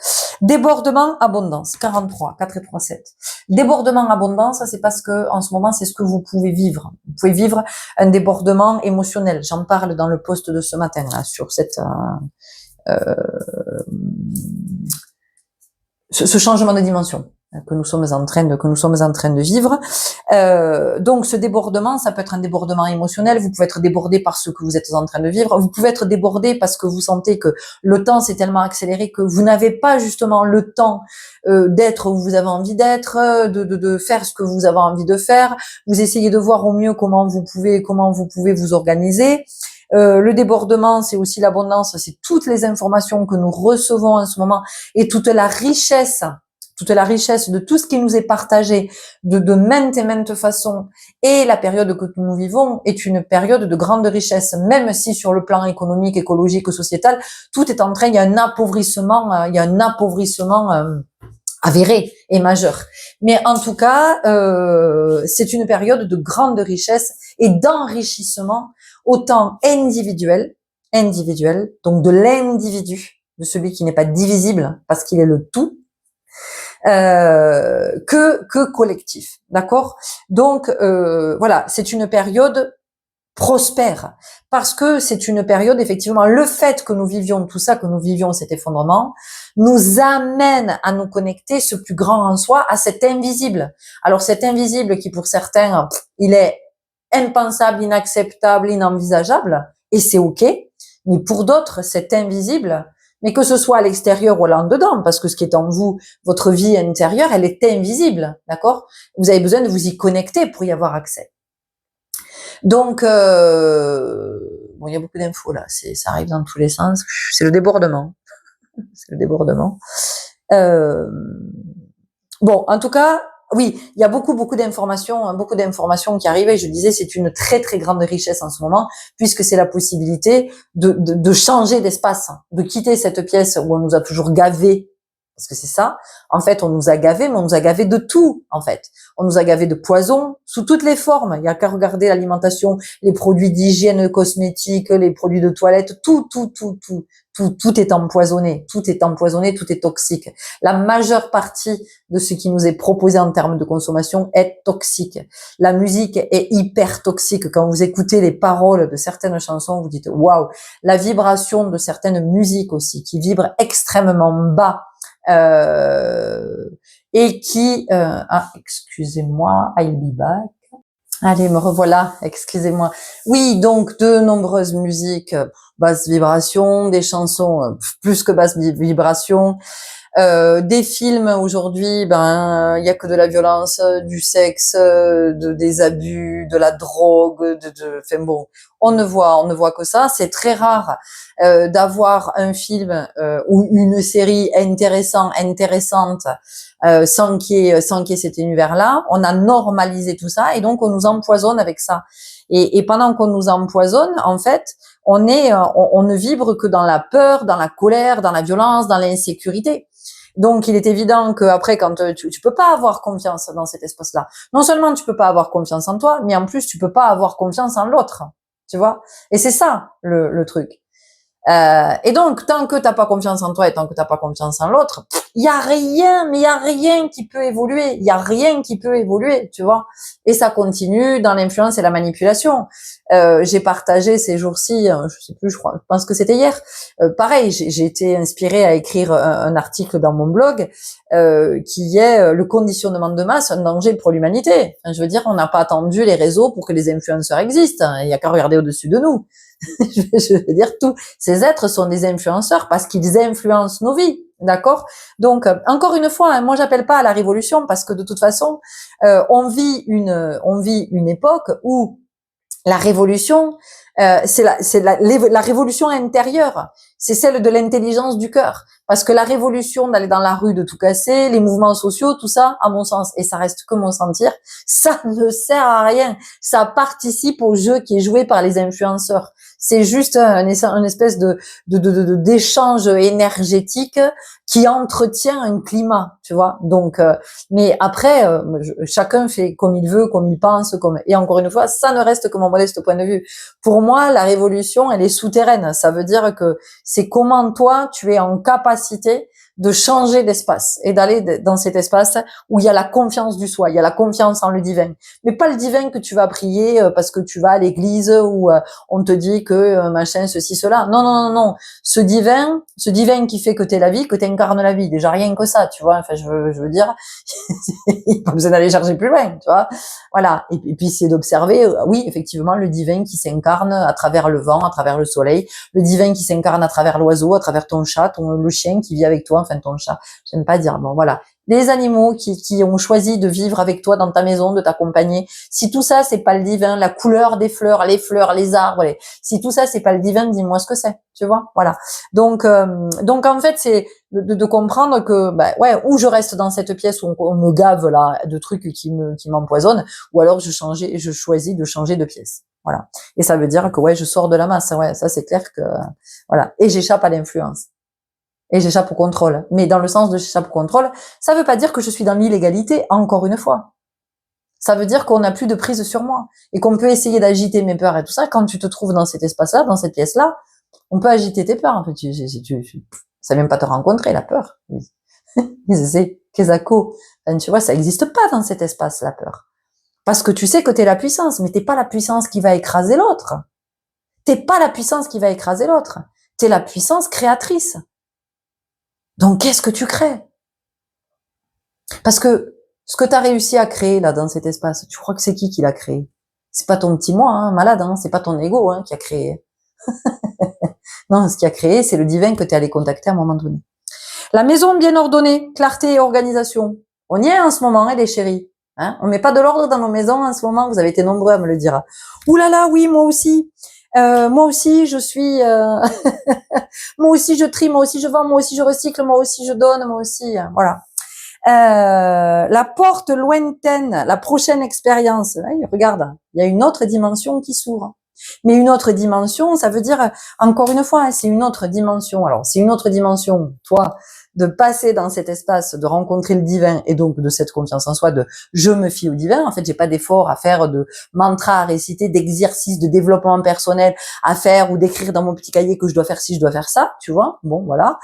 Débordement, abondance. 43, 4 et 3, 7. Débordement, abondance, c'est parce que, en ce moment, c'est ce que vous pouvez vivre. Vous pouvez vivre un débordement émotionnel. J'en parle dans le post de ce matin, là, sur ce changement de dimension que nous sommes en train de vivre. Donc ce débordement, ça peut être un débordement émotionnel, vous pouvez être débordé par ce que vous êtes en train de vivre, vous pouvez être débordé parce que vous sentez que le temps s'est tellement accéléré que vous n'avez pas justement le temps d'être où vous avez envie d'être, de faire ce que vous avez envie de faire, vous essayez de voir au mieux comment vous pouvez vous organiser. Le débordement, c'est aussi l'abondance, c'est toutes les informations que nous recevons en ce moment et toute la richesse de tout ce qui nous est partagé de maintes et maintes façons. Et la période que nous vivons est une période de grande richesse, même si sur le plan économique, écologique, sociétal, tout est en train, il y a un appauvrissement avéré et majeur. Mais en tout cas, c'est une période de grande richesse et d'enrichissement, autant individuel, donc de l'individu, de celui qui n'est pas divisible parce qu'il est le tout, que collectif, d'accord? Donc voilà, c'est une période prospère parce que c'est une période, effectivement, le fait que nous vivions tout ça, que nous vivions cet effondrement, nous amène à nous connecter ce plus grand en soi, à cet invisible. Alors cet invisible qui pour certains, il est impensable, inacceptable, inenvisageable, et c'est ok, mais pour d'autres, cet invisible, mais que ce soit à l'extérieur ou là en dedans, parce que ce qui est en vous, votre vie intérieure, elle est invisible, d'accord? Vous avez besoin de vous y connecter pour y avoir accès. Donc, bon, il y a beaucoup d'infos là, ça arrive dans tous les sens. C'est le débordement. C'est le débordement. Bon, en tout cas, oui, il y a beaucoup d'informations qui arrivent et je disais c'est une très très grande richesse en ce moment puisque c'est la possibilité de changer d'espace, de quitter cette pièce où on nous a toujours gavés, parce que c'est ça. En fait, on nous a gavés, mais on nous a gavés de tout, en fait. On nous a gavés de poison sous toutes les formes. Il y a qu'à regarder l'alimentation, les produits d'hygiène cosmétique, les produits de toilette, tout est empoisonné. Tout est empoisonné, tout est toxique. La majeure partie de ce qui nous est proposé en termes de consommation est toxique. La musique est hyper toxique. Quand vous écoutez les paroles de certaines chansons, vous dites waouh. La vibration de certaines musiques aussi, qui vibrent extrêmement bas, et qui excusez-moi, I'll be back. Allez, me revoilà, excusez-moi. Oui, donc de nombreuses musiques basse vibration, des chansons plus que basse vibration, des films aujourd'hui, il y a que de la violence, du sexe, des abus, de la drogue, enfin bon, on ne voit que ça. C'est très rare d'avoir un film ou une série intéressante sans qu'il y ait cet univers-là. On a normalisé tout ça et donc on nous empoisonne avec ça. Et pendant qu'on nous empoisonne, en fait, on ne vibre que dans la peur, dans la colère, dans la violence, dans l'insécurité. Donc, il est évident qu'après, quand tu peux pas avoir confiance dans cet espace-là. Non seulement tu peux pas avoir confiance en toi, mais en plus tu peux pas avoir confiance en l'autre. Tu vois? Et c'est ça le truc. Et donc, tant que t'as pas confiance en toi et tant que t'as pas confiance en l'autre, il y a rien qui peut évoluer. Il y a rien qui peut évoluer, tu vois. Et ça continue dans l'influence et la manipulation. J'ai partagé ces jours-ci, je sais plus, je pense que c'était hier. Pareil, j'ai été inspirée à écrire un article dans mon blog qui est le conditionnement de masse, un danger pour l'humanité. Enfin, je veux dire, on n'a pas attendu les réseaux pour que les influenceurs existent. Il y a qu'à regarder au-dessus de nous. Je veux dire, tous ces êtres sont des influenceurs parce qu'ils influencent nos vies, d'accord? Donc, encore une fois, hein, moi j'appelle pas à la révolution parce que de toute façon, on vit une époque où la révolution, c'est la révolution intérieure, c'est celle de l'intelligence du cœur. Parce que la révolution d'aller dans la rue, de tout casser, les mouvements sociaux, tout ça, à mon sens, et ça reste que mon sentir, ça ne sert à rien. Ça participe au jeu qui est joué par les influenceurs. C'est juste un espèce d'échange énergétique qui entretient un climat, tu vois. Donc, mais après, chacun fait comme il veut, comme il pense, et encore une fois, ça ne reste que mon modeste point de vue. Pour moi, la révolution, elle est souterraine. Ça veut dire que c'est comment toi, tu es en capacité de changer d'espace et d'aller dans cet espace où il y a la confiance du soi, il y a la confiance en le divin. Mais pas le divin que tu vas prier parce que tu vas à l'église ou on te dit que machin, ceci, cela. Non, non, non, non. Ce divin qui fait que t'es la vie, que t'incarnes la vie. Déjà rien que ça, tu vois. Enfin, je veux dire, il n'y a pas besoin d'aller chercher plus loin, tu vois. Voilà. Et puis c'est d'observer, oui, effectivement, le divin qui s'incarne à travers le vent, à travers le soleil, le divin qui s'incarne à travers l'oiseau, à travers ton chat, le chien qui vit avec toi, enfin ton chat, j'aime pas dire, bon voilà. Les animaux qui ont choisi de vivre avec toi dans ta maison, de t'accompagner. Si tout ça, c'est pas le divin, la couleur des fleurs, les arbres, si tout ça, c'est pas le divin, dis-moi ce que c'est, tu vois, voilà. Donc en fait, c'est de comprendre que, ouais, ou je reste dans cette pièce où on me gave là de trucs qui m'empoisonnent, ou alors je choisis de changer de pièce. Voilà. Et ça veut dire que, ouais, je sors de la masse, ouais, ça c'est clair que, voilà. Et j'échappe à l'influence. Et j'échappe au contrôle. Mais dans le sens de j'échappe au contrôle, ça veut pas dire que je suis dans l'illégalité, encore une fois. Ça veut dire qu'on n'a plus de prise sur moi. Et qu'on peut essayer d'agiter mes peurs et tout ça. Quand tu te trouves dans cet espace-là, dans cette pièce-là, on peut agiter tes peurs. En fait, ça même pas te rencontrer, la peur. C'est Kezako. Enfin, tu vois, ça existe pas dans cet espace, la peur. Parce que tu sais que t'es la puissance, mais t'es pas la puissance qui va écraser l'autre. T'es pas la puissance qui va écraser l'autre. T'es la puissance créatrice. Donc, qu'est-ce que tu crées? Parce que ce que tu as réussi à créer là dans cet espace, tu crois que c'est qui l'a créé? C'est pas ton petit moi, hein, malade, hein, c'est pas ton ego qui a créé. Non, ce qui a créé, c'est le divin que tu es allé contacter à un moment donné. La maison bien ordonnée, clarté et organisation. On y est en ce moment, les chéris. Hein, on met pas de l'ordre dans nos maisons en ce moment, vous avez été nombreux à me le dire. Ouh là là, oui, moi aussi. Moi aussi, je suis... moi aussi, je trie, moi aussi, je vends, moi aussi, je recycle, moi aussi, je donne, moi aussi... voilà. La porte lointaine, la prochaine expérience. Là, regarde, il y a une autre dimension qui s'ouvre. Mais une autre dimension, ça veut dire, encore une fois, c'est une autre dimension. Alors, c'est une autre dimension, toi, de passer dans cet espace, de rencontrer le divin et donc de cette confiance en soi, de je me fie au divin. En fait, j'ai pas d'effort à faire, de mantra à réciter, d'exercice, de développement personnel à faire ou d'écrire dans mon petit cahier que je dois faire ci, je dois faire ça, tu vois. Bon, voilà.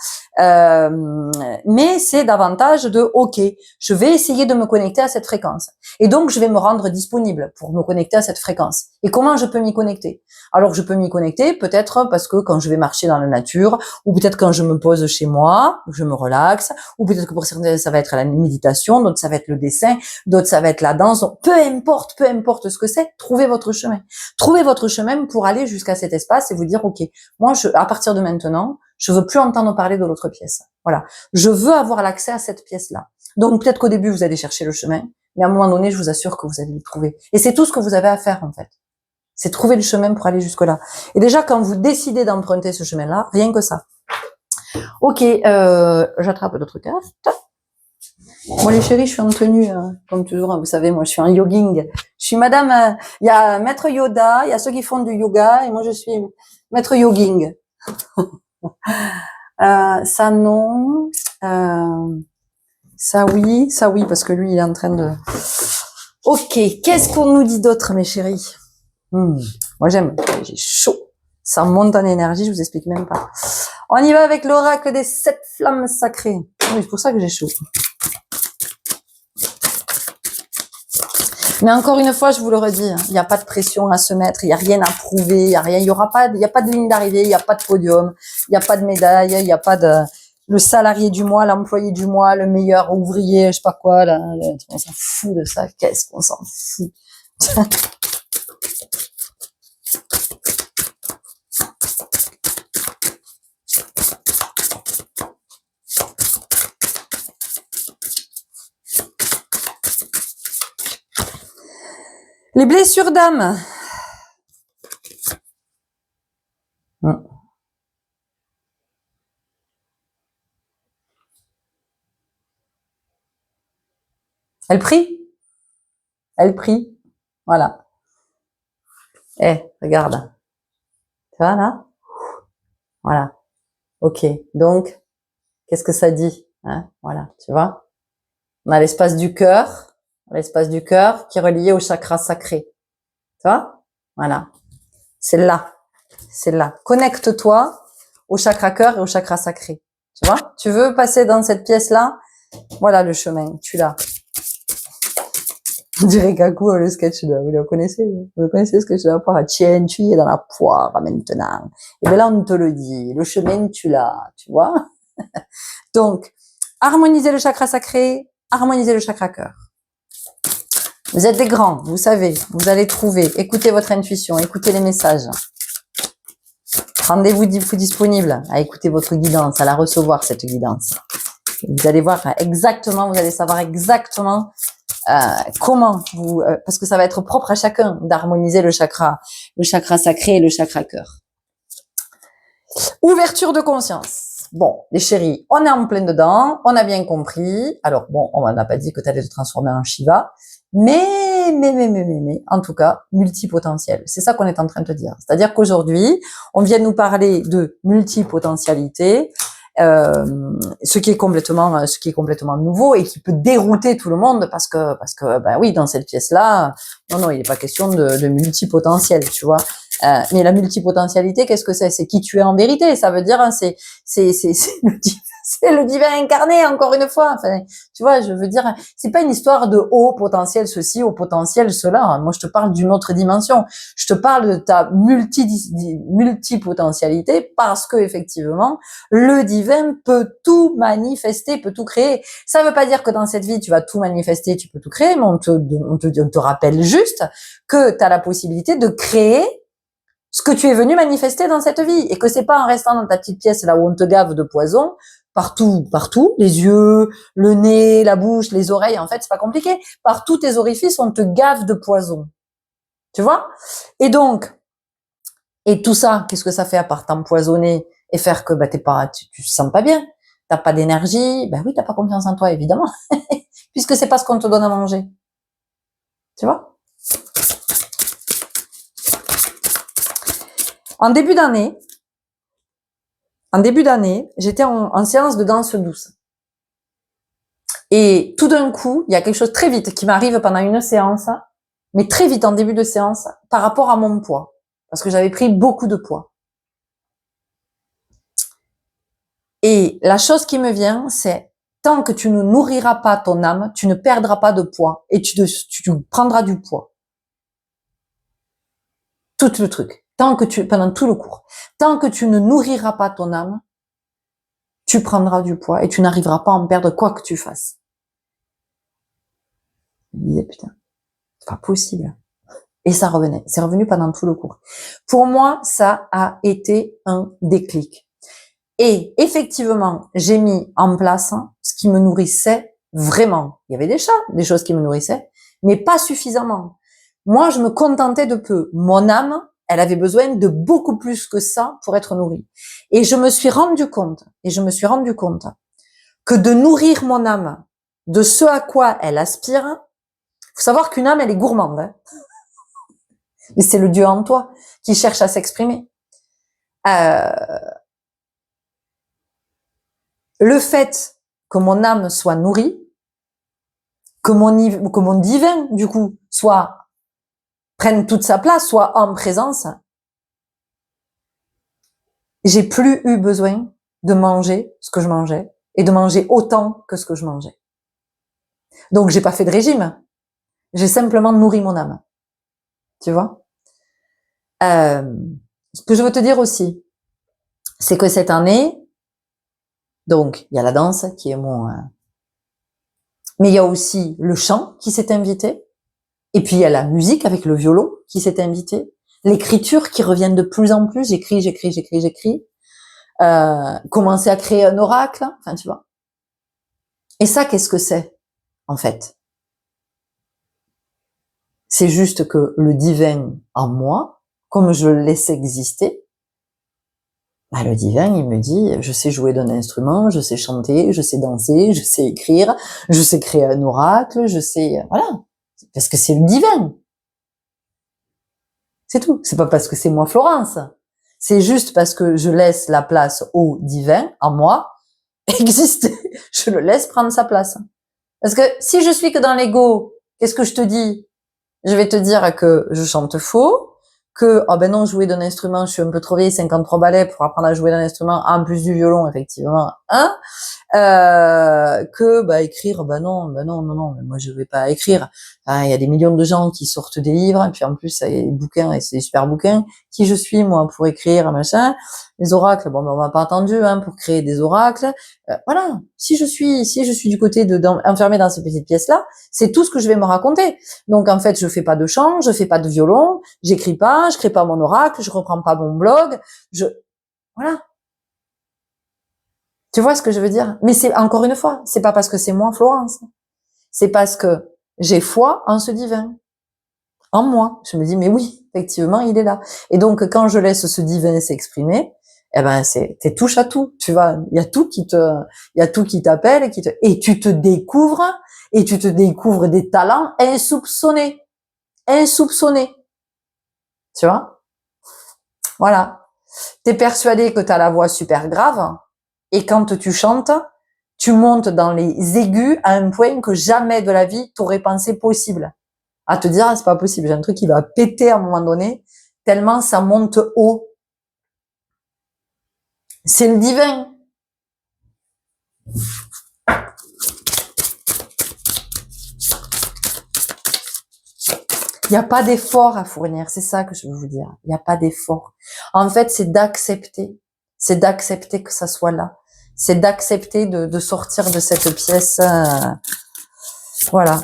Mais c'est davantage de, ok, je vais essayer de me connecter à cette fréquence. Et donc, je vais me rendre disponible pour me connecter à cette fréquence. Et comment je peux m'y connecter? Alors, je peux m'y connecter peut-être parce que quand je vais marcher dans la nature, ou peut-être quand je me pose chez moi, je me relaxe, ou peut-être que pour certains, ça va être la méditation, d'autres, ça va être le dessin, d'autres, ça va être la danse. Donc, peu importe ce que c'est, trouvez votre chemin. Trouvez votre chemin pour aller jusqu'à cet espace et vous dire, ok, moi, à partir de maintenant, je veux plus entendre parler de l'autre pièce. Voilà. Je veux avoir l'accès à cette pièce-là. Donc, peut-être qu'au début, vous allez chercher le chemin, mais à un moment donné, je vous assure que vous allez le trouver. Et c'est tout ce que vous avez à faire, en fait. C'est trouver le chemin pour aller jusque-là. Et déjà, quand vous décidez d'emprunter ce chemin-là, rien que ça. Ok, j'attrape d'autres cartes. Moi, les chéris, je suis en tenue, comme toujours, vous savez, moi, je suis en jogging. Je suis madame, il y a maître Yoda, il y a ceux qui font du yoga, et moi, je suis maître jogging. Ça, non. Ça, oui, parce que lui, il est en train de... Ok, qu'est-ce qu'on nous dit d'autre, mes chéris? Moi, j'aime, j'ai chaud. Ça monte en énergie, je vous explique même pas. On y va avec l'oracle des 7 flammes sacrées. Oui, c'est pour ça que j'ai chaud. Mais encore une fois, je vous le redis, il n'y a pas de pression à se mettre, il n'y a rien à prouver, il y a rien, il y a pas de ligne d'arrivée, il n'y a pas de podium, il n'y a pas de médaille, il n'y a pas de le salarié du mois, l'employé du mois, le meilleur ouvrier, je sais pas quoi, là, on s'en fout de ça, qu'est-ce qu'on s'en fout. Les blessures d'âme. Elle prie. Elle prie. Voilà. Regarde. Tu vois, là? Voilà. Ok. Donc, qu'est-ce que ça dit? Voilà. Tu vois? On a l'espace du cœur. L'espace du cœur qui est relié au chakra sacré. Tu vois? Voilà. C'est là. C'est là. Connecte-toi au chakra cœur et au chakra sacré. Tu vois? Tu veux passer dans cette pièce-là? Voilà le chemin. Tu l'as. On dirait Kaku, le sketch là. Vous le connaissez? Vous le connaissez, le sketch de la poire? Tiens, tu y es dans la poire, maintenant. Et bien là, on te le dit. Le chemin, tu l'as. Tu vois? Donc, harmoniser le chakra sacré, harmoniser le chakra cœur. Vous êtes des grands, vous savez, vous allez trouver, écoutez votre intuition, écoutez les messages. Rendez-vous disponible à écouter votre guidance, à la recevoir, cette guidance. Vous allez voir exactement, vous allez savoir exactement comment vous, parce que ça va être propre à chacun d'harmoniser le chakra sacré et le chakra cœur. Ouverture de conscience. Bon, les chéris, on est en plein dedans, on a bien compris. Alors bon, on n'a pas dit que tu allais te transformer en Shiva, mais, en tout cas, multipotentiel. C'est ça qu'on est en train de te dire. C'est-à-dire qu'aujourd'hui, on vient nous parler de multipotentialité, ce qui est complètement nouveau et qui peut dérouter tout le monde parce que, ben oui, dans cette pièce-là, non, il n'est pas question de multipotentiel, tu vois. Mais la multipotentialité, qu'est-ce que c'est? C'est qui tu es en vérité. Ça veut dire, c'est le divin incarné, encore une fois. Enfin, tu vois, je veux dire, c'est pas une histoire de haut potentiel ceci, haut potentiel cela. Moi, je te parle d'une autre dimension. Je te parle de ta multipotentialité parce que, effectivement, le divin peut tout manifester, peut tout créer. Ça veut pas dire que dans cette vie, tu vas tout manifester, tu peux tout créer, mais on te rappelle juste que tu as la possibilité de créer ce que tu es venu manifester dans cette vie et que c'est pas en restant dans ta petite pièce là où on te gave de poison partout, les yeux, le nez, la bouche, les oreilles, en fait, c'est pas compliqué. Par tous tes orifices, on te gave de poison. Tu vois? Et donc, et tout ça, qu'est-ce que ça fait à part t'empoisonner et faire que tu te sens pas bien? t'as pas d'énergie, ben oui, t'as pas confiance en toi, évidemment, puisque c'est pas ce qu'on te donne à manger. Tu vois? En début d'année, j'étais en séance de danse douce. Et tout d'un coup, il y a quelque chose très vite qui m'arrive pendant une séance, mais très vite en début de séance, par rapport à mon poids. Parce que j'avais pris beaucoup de poids. Et la chose qui me vient, c'est tant que tu ne nourriras pas ton âme, tu ne perdras pas de poids et tu prendras du poids. Tout le truc. Pendant tout le cours. Tant que tu ne nourriras pas ton âme, tu prendras du poids et tu n'arriveras pas à en perdre quoi que tu fasses. Je me disais, putain, c'est pas possible. Et ça revenait. C'est revenu pendant tout le cours. Pour moi, ça a été un déclic. Et effectivement, j'ai mis en place ce qui me nourrissait vraiment. Il y avait des choses qui me nourrissaient, mais pas suffisamment. Moi, je me contentais de peu. Mon âme, elle avait besoin de beaucoup plus que ça pour être nourrie. Et je me suis rendu compte que de nourrir mon âme de ce à quoi elle aspire, faut savoir qu'une âme, elle est gourmande. Hein. Mais c'est le Dieu en toi qui cherche à s'exprimer. Le fait que mon âme soit nourrie, que mon divin, du coup, prenne toute sa place, soit en présence, j'ai plus eu besoin de manger ce que je mangeais et de manger autant que ce que je mangeais. Donc, j'ai pas fait de régime. J'ai simplement nourri mon âme. Tu vois? Ce que je veux te dire aussi, c'est que cette année, donc, il y a la danse qui est mais il y a aussi le chant qui s'est invité. Et puis, il y a la musique avec le violon qui s'est invité. L'écriture qui revient de plus en plus. J'écris. Commencer à créer un oracle. Enfin, tu vois. Et ça, qu'est-ce que c'est, en fait? C'est juste que le divin en moi, comme je le laisse exister, bah, le divin, il me dit, je sais jouer d'un instrument, je sais chanter, je sais danser, je sais écrire, je sais créer un oracle, voilà. Parce que c'est le divin. C'est tout. C'est pas parce que c'est moi Florence. C'est juste parce que je laisse la place au divin, en moi, exister. Je le laisse prendre sa place. Parce que si je suis que dans l'ego, qu'est-ce que je te dis? Je vais te dire que je chante faux, que, oh ben non, jouer d'un instrument, je suis un peu trop vieille, 53 ballets pour apprendre à jouer d'un instrument, en plus du violon, effectivement, hein, que, bah, écrire, non, moi je vais pas écrire. Hein, il y a des millions de gens qui sortent des livres, et puis en plus, il y a des bouquins, et c'est des super bouquins. Qui je suis, moi, pour écrire, machin? Les oracles, bon, ben, on m'a pas attendu, hein, pour créer des oracles. Voilà. Si je suis du côté enfermée dans cette petite pièce-là, c'est tout ce que je vais me raconter. Donc, en fait, je fais pas de chant, je fais pas de violon, j'écris pas, je crée pas mon oracle, je reprends pas mon blog, voilà. Tu vois ce que je veux dire? Mais c'est, encore une fois, c'est pas parce que c'est moi, Florence. C'est parce que j'ai foi en ce divin. En moi. Je me dis, mais oui, effectivement, il est là. Et donc, quand je laisse ce divin s'exprimer, eh ben, t'es touche à tout. Tu vois, il y a tout qui t'appelle et tu te découvres des talents insoupçonnés. Insoupçonnés. Tu vois? Voilà. T'es persuadé que t'as la voix super grave. Et quand tu chantes, tu montes dans les aigus à un point que jamais de la vie t'aurais pensé possible. À te dire, ah, c'est pas possible, j'ai un truc qui va péter à un moment donné, tellement ça monte haut. C'est le divin. Il n'y a pas d'effort à fournir, c'est ça que je veux vous dire. Il n'y a pas d'effort. En fait, c'est d'accepter. C'est d'accepter que ça soit là. C'est d'accepter de sortir de cette pièce. Voilà.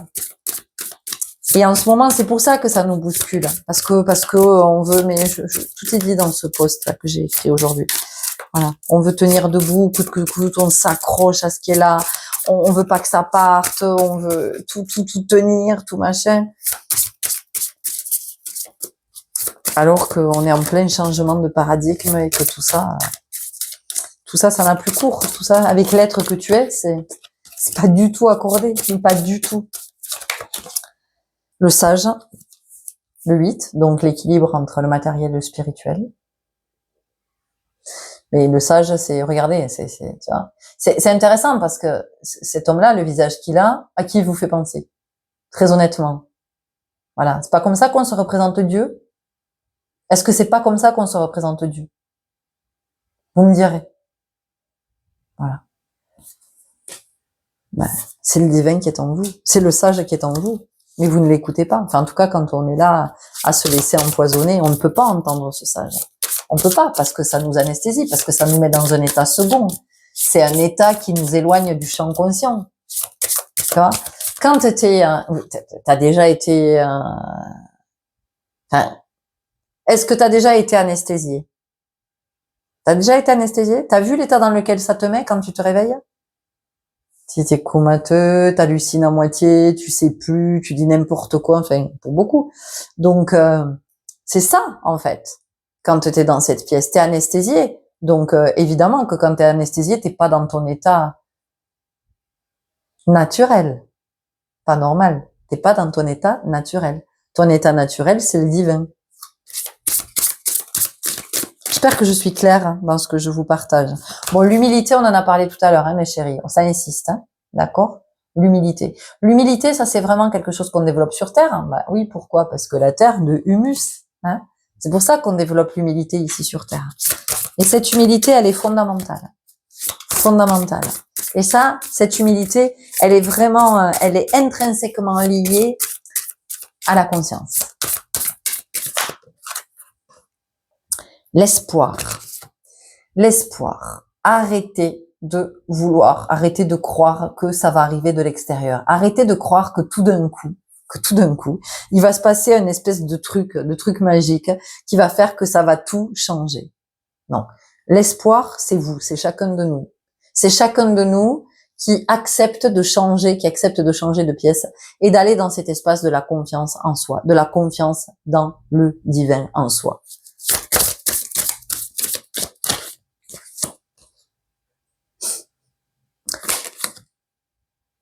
Et en ce moment, c'est pour ça que ça nous bouscule, parce que on veut, mais tout est dit dans ce post là que j'ai écrit aujourd'hui. Voilà, on veut tenir debout, coûte que coûte, on s'accroche à ce qui est là, on veut pas que ça parte, on veut tout tenir, tout machin. Alors qu'on est en plein changement de paradigme et que tout ça Tout ça, ça n'a plus cours. Tout ça, avec l'être que tu es, c'est pas du tout accordé. Pas du tout. Le sage, le 8, donc l'équilibre entre le matériel et le spirituel. Mais le sage, c'est, regardez, tu vois, c'est intéressant parce que cet homme-là, le visage qu'il a, à qui il vous fait penser? Très honnêtement. Voilà. C'est pas comme ça qu'on se représente Dieu? Est-ce que c'est pas comme ça qu'on se représente Dieu? Vous me direz. Voilà. Ben, c'est le divin qui est en vous. C'est le sage qui est en vous. Mais vous ne l'écoutez pas. Enfin, en tout cas, quand on est là à se laisser empoisonner, on ne peut pas entendre ce sage. On peut pas parce que ça nous anesthésie, parce que ça nous met dans un état second. C'est un état qui nous éloigne du champ conscient. Tu vois? Quand t'as déjà été, enfin, est-ce que t'as déjà été anesthésié? T'as déjà été anesthésié? T'as vu l'état dans lequel ça te met quand tu te réveilles? Si t'es comateux, t'hallucines à moitié, tu sais plus, tu dis n'importe quoi, enfin, pour beaucoup. Donc, c'est ça, en fait. Quand t'es dans cette pièce, t'es anesthésié. Donc, évidemment que quand t'es anesthésié, t'es pas dans ton état naturel. Pas normal. T'es pas dans ton état naturel. Ton état naturel, c'est le divin. J'espère que je suis claire dans ce que je vous partage. Bon, l'humilité, on en a parlé tout à l'heure, mes chéris. Ça insiste, d'accord? L'humilité. L'humilité, ça c'est vraiment quelque chose qu'on développe sur Terre. Bah oui, pourquoi? Parce que la Terre de humus. C'est pour ça qu'on développe l'humilité ici sur Terre. Et cette humilité, elle est fondamentale. Fondamentale. Et ça, cette humilité, elle est vraiment, elle est intrinsèquement liée à la conscience. L'espoir. L'espoir. Arrêtez de vouloir, arrêtez de croire que ça va arriver de l'extérieur. Arrêtez de croire que tout d'un coup, il va se passer une espèce de truc magique qui va faire que ça va tout changer. Non. L'espoir, c'est vous, c'est chacun de nous. C'est chacun de nous qui accepte de changer, qui accepte de changer de pièce et d'aller dans cet espace de la confiance en soi, de la confiance dans le divin en soi.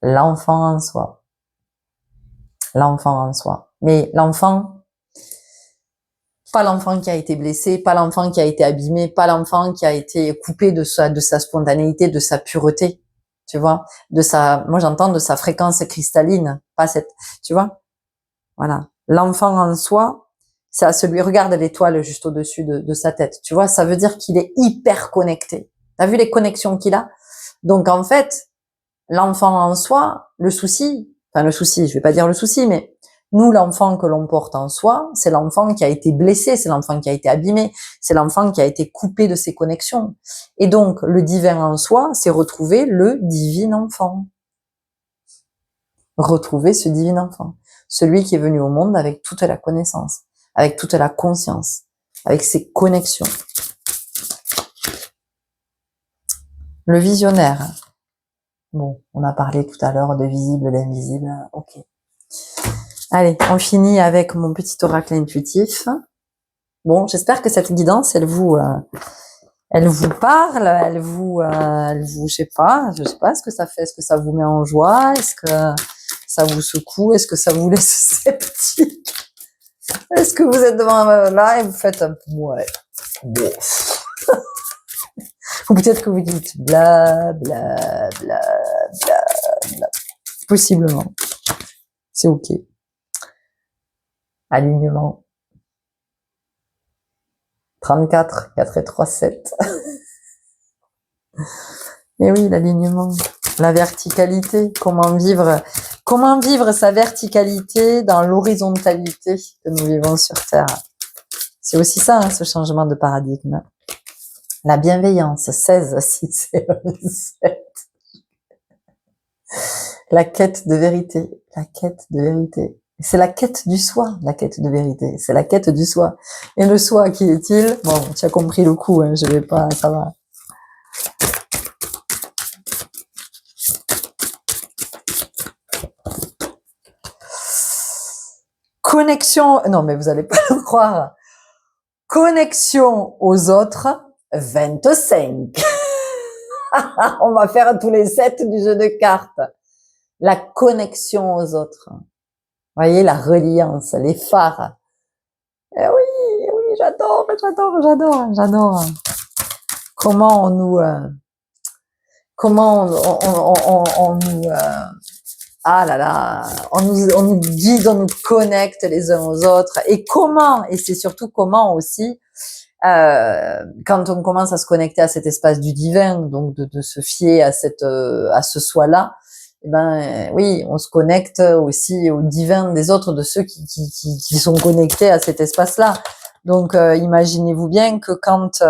L'enfant en soi. L'enfant en soi. Mais l'enfant, pas l'enfant qui a été blessé, pas l'enfant qui a été abîmé, pas l'enfant qui a été coupé de sa spontanéité, de sa pureté, tu vois, moi j'entends de sa fréquence cristalline, pas cette, tu vois, voilà. L'enfant en soi, c'est à celui, regarde l'étoile juste au-dessus de sa tête, tu vois, ça veut dire qu'il est hyper connecté. T'as vu les connexions qu'il a? Donc en fait, l'enfant en soi, le souci, je vais pas dire le souci, mais nous, l'enfant que l'on porte en soi, c'est l'enfant qui a été blessé, c'est l'enfant qui a été abîmé, c'est l'enfant qui a été coupé de ses connexions. Et donc, le divin en soi, c'est retrouver le divin enfant. Retrouver ce divin enfant. Celui qui est venu au monde avec toute la connaissance, avec toute la conscience, avec ses connexions. Le visionnaire. Bon, on a parlé tout à l'heure de visible, d'invisible. Ok. Allez, on finit avec mon petit oracle intuitif. Bon, j'espère que cette guidance, elle vous parle, je sais pas ce que ça fait. Est-ce que ça vous met en joie? Est-ce que ça vous secoue? Est-ce que ça vous laisse sceptique? Est-ce que vous êtes devant là et vous faites un peu, ouais, bon. Ou peut-être que vous dites bla, bla, bla, bla, bla. Possiblement. C'est ok. Alignement. 34, 4 et 3, 7. Et oui, l'alignement, la verticalité, comment vivre sa verticalité dans l'horizontalité que nous vivons sur Terre. C'est aussi ça, ce changement de paradigme. La bienveillance, 16, 6 et 7. La quête de vérité, c'est la quête du soi, la quête de vérité. C'est la quête du soi. Et le soi, qui est-il? Bon, tu as compris le coup, je vais pas, ça va. Connexion, non mais vous allez pas le croire. Connexion aux autres, 25. On va faire tous les 7 du jeu de cartes. La connexion aux autres. Vous voyez, la reliance, les phares. Eh oui, oui, j'adore. Comment on nous, comment on nous, ah là là, on nous guide, on nous connecte les uns aux autres. Et comment, et c'est surtout comment aussi, quand on commence à se connecter à cet espace du divin, donc de se fier à à ce soi-là, eh ben oui, on se connecte aussi au divin des autres, de ceux qui sont connectés à cet espace-là. Donc imaginez-vous bien que quand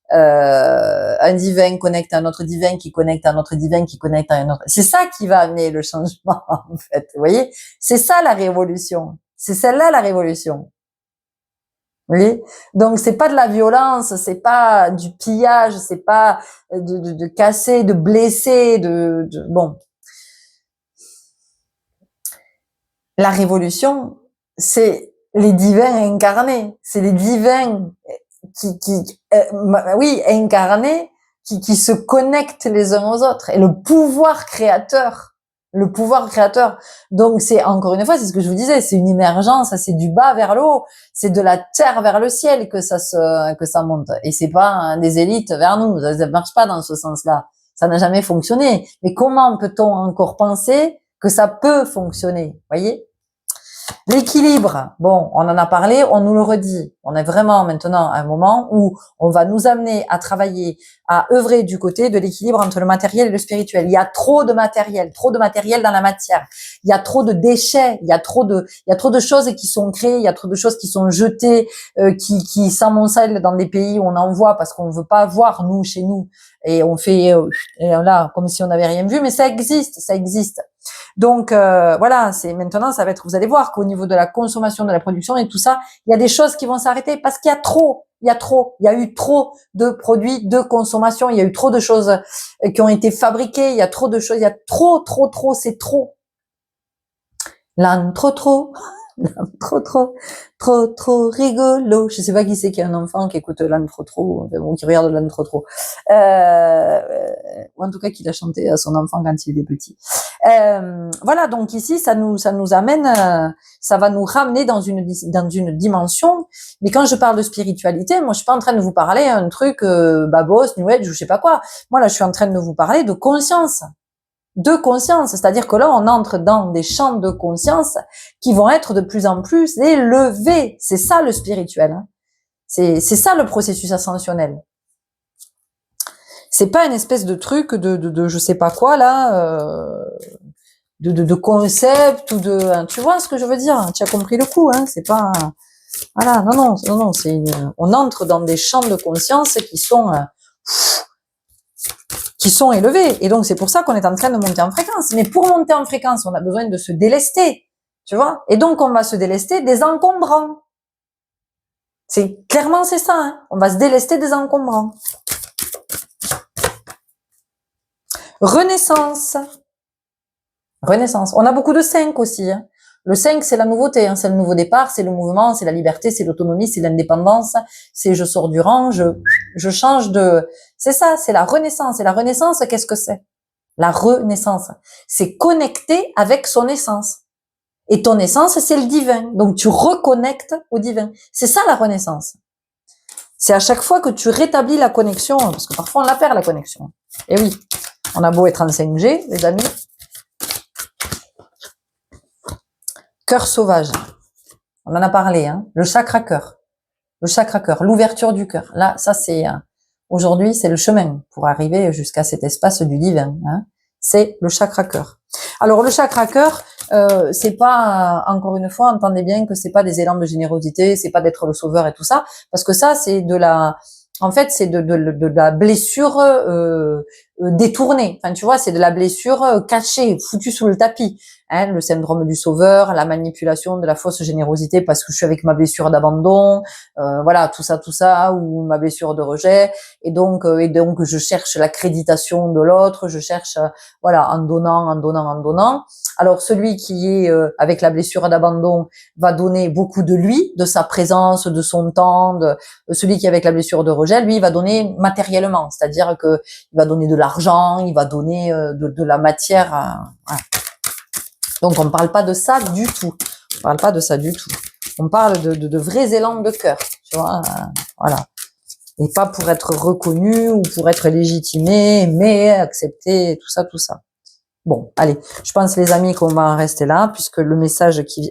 un divin connecte à un autre divin, qui connecte à un autre divin, qui connecte à un autre, c'est ça qui va amener le changement en fait. Vous voyez, c'est ça la révolution. C'est celle-là la révolution. Oui. Donc c'est pas de la violence, c'est pas du pillage, c'est pas de casser, de blesser, bon. La révolution, c'est les divins incarnés, c'est les divins oui, incarnés, qui se connectent les uns aux autres, et le pouvoir créateur. Le pouvoir créateur. Donc c'est, encore une fois, c'est ce que je vous disais, c'est une émergence, c'est du bas vers le haut, c'est de la terre vers le ciel que ça monte. Et c'est pas des élites vers nous, ça marche pas dans ce sens-là. Ça n'a jamais fonctionné. Mais comment peut-on encore penser que ça peut fonctionner? Voyez? L'équilibre, bon, on en a parlé, on nous le redit. On est vraiment maintenant à un moment où on va nous amener à travailler, à œuvrer du côté de l'équilibre entre le matériel et le spirituel. Il y a trop de matériel dans la matière. Il y a trop de déchets, il y a trop de choses qui sont créées, il y a trop de choses qui sont jetées, qui s'amoncellent dans des pays où on envoie parce qu'on veut pas voir nous chez nous, et on fait là comme si on n'avait rien vu, mais ça existe. Donc voilà, c'est maintenant ça va être, vous allez voir qu'au niveau de la consommation, de la production et tout ça, il y a des choses qui vont s'arrêter parce qu'il y a eu trop de produits de consommation, il y a eu trop de choses qui ont été fabriquées, il y a trop de choses, il y a trop, c'est trop. L'âne trop. Trop rigolo. Je sais pas qui c'est qui a un enfant qui écoute l'âne trop, ou qui regarde l'âne trop. Ou en tout cas qui l'a chanté à son enfant quand il était petit. Voilà, donc ici ça nous amène, ça va nous ramener dans une dimension. Mais quand je parle de spiritualité, moi je suis pas en train de vous parler un truc babos, New Age ou je sais pas quoi. Moi là je suis en train de vous parler de conscience. C'est-à-dire que là, on entre dans des champs de conscience qui vont être de plus en plus élevés. C'est ça le spirituel. Hein. C'est ça le processus ascensionnel. C'est pas une espèce de truc de je sais pas quoi là, de concept ou de, tu vois ce que je veux dire? Tu as compris le coup, hein? C'est pas, voilà, non, on entre dans des champs de conscience qui sont élevés. Et donc, c'est pour ça qu'on est en train de monter en fréquence. Mais pour monter en fréquence, on a besoin de se délester. Tu vois? Et donc, on va se délester des encombrants. Clairement, c'est ça, hein. On va se délester des encombrants. Renaissance. On a beaucoup de 5 aussi, hein. Le 5, c'est la nouveauté, hein. C'est le nouveau départ, c'est le mouvement, c'est la liberté, c'est l'autonomie, c'est l'indépendance, c'est je sors du rang, je change de, c'est ça, c'est la renaissance. Et la renaissance, qu'est-ce que c'est? La renaissance. C'est connecter avec son essence. Et ton essence, c'est le divin. Donc, tu reconnectes au divin. C'est ça, la renaissance. C'est à chaque fois que tu rétablis la connexion, parce que parfois, on la perd, la connexion. Et oui. On a beau être en 5G, les amis. Cœur sauvage. On en a parlé, hein. Le chakra cœur. L'ouverture du cœur. Là, ça c'est, aujourd'hui, c'est le chemin pour arriver jusqu'à cet espace du divin, hein. C'est le chakra cœur. Alors, le chakra cœur, c'est pas, encore une fois, entendez bien que c'est pas des élans de générosité, c'est pas d'être le sauveur et tout ça, parce que ça, c'est en fait, c'est de la blessure détournée. Enfin, tu vois, c'est de la blessure cachée, foutue sous le tapis. Hein, le syndrome du sauveur, la manipulation de la fausse générosité parce que je suis avec ma blessure d'abandon, voilà, tout ça, ou ma blessure de rejet, et donc je cherche l'accréditation de l'autre, je cherche, voilà, en donnant. Alors celui qui est avec la blessure d'abandon va donner beaucoup de lui, de sa présence, de son temps. Celui qui est avec la blessure de rejet, lui, va donner matériellement, c'est-à-dire que il va donner de l'argent, il va donner de la matière. Voilà. Donc, on ne parle pas de ça du tout. On parle pas de ça du tout. On parle de vrais élans de cœur, tu vois. Voilà. Et pas pour être reconnu ou pour être légitimé, aimé, accepté, tout ça, tout ça. Bon, allez, je pense les amis qu'on va en rester là, puisque le message qui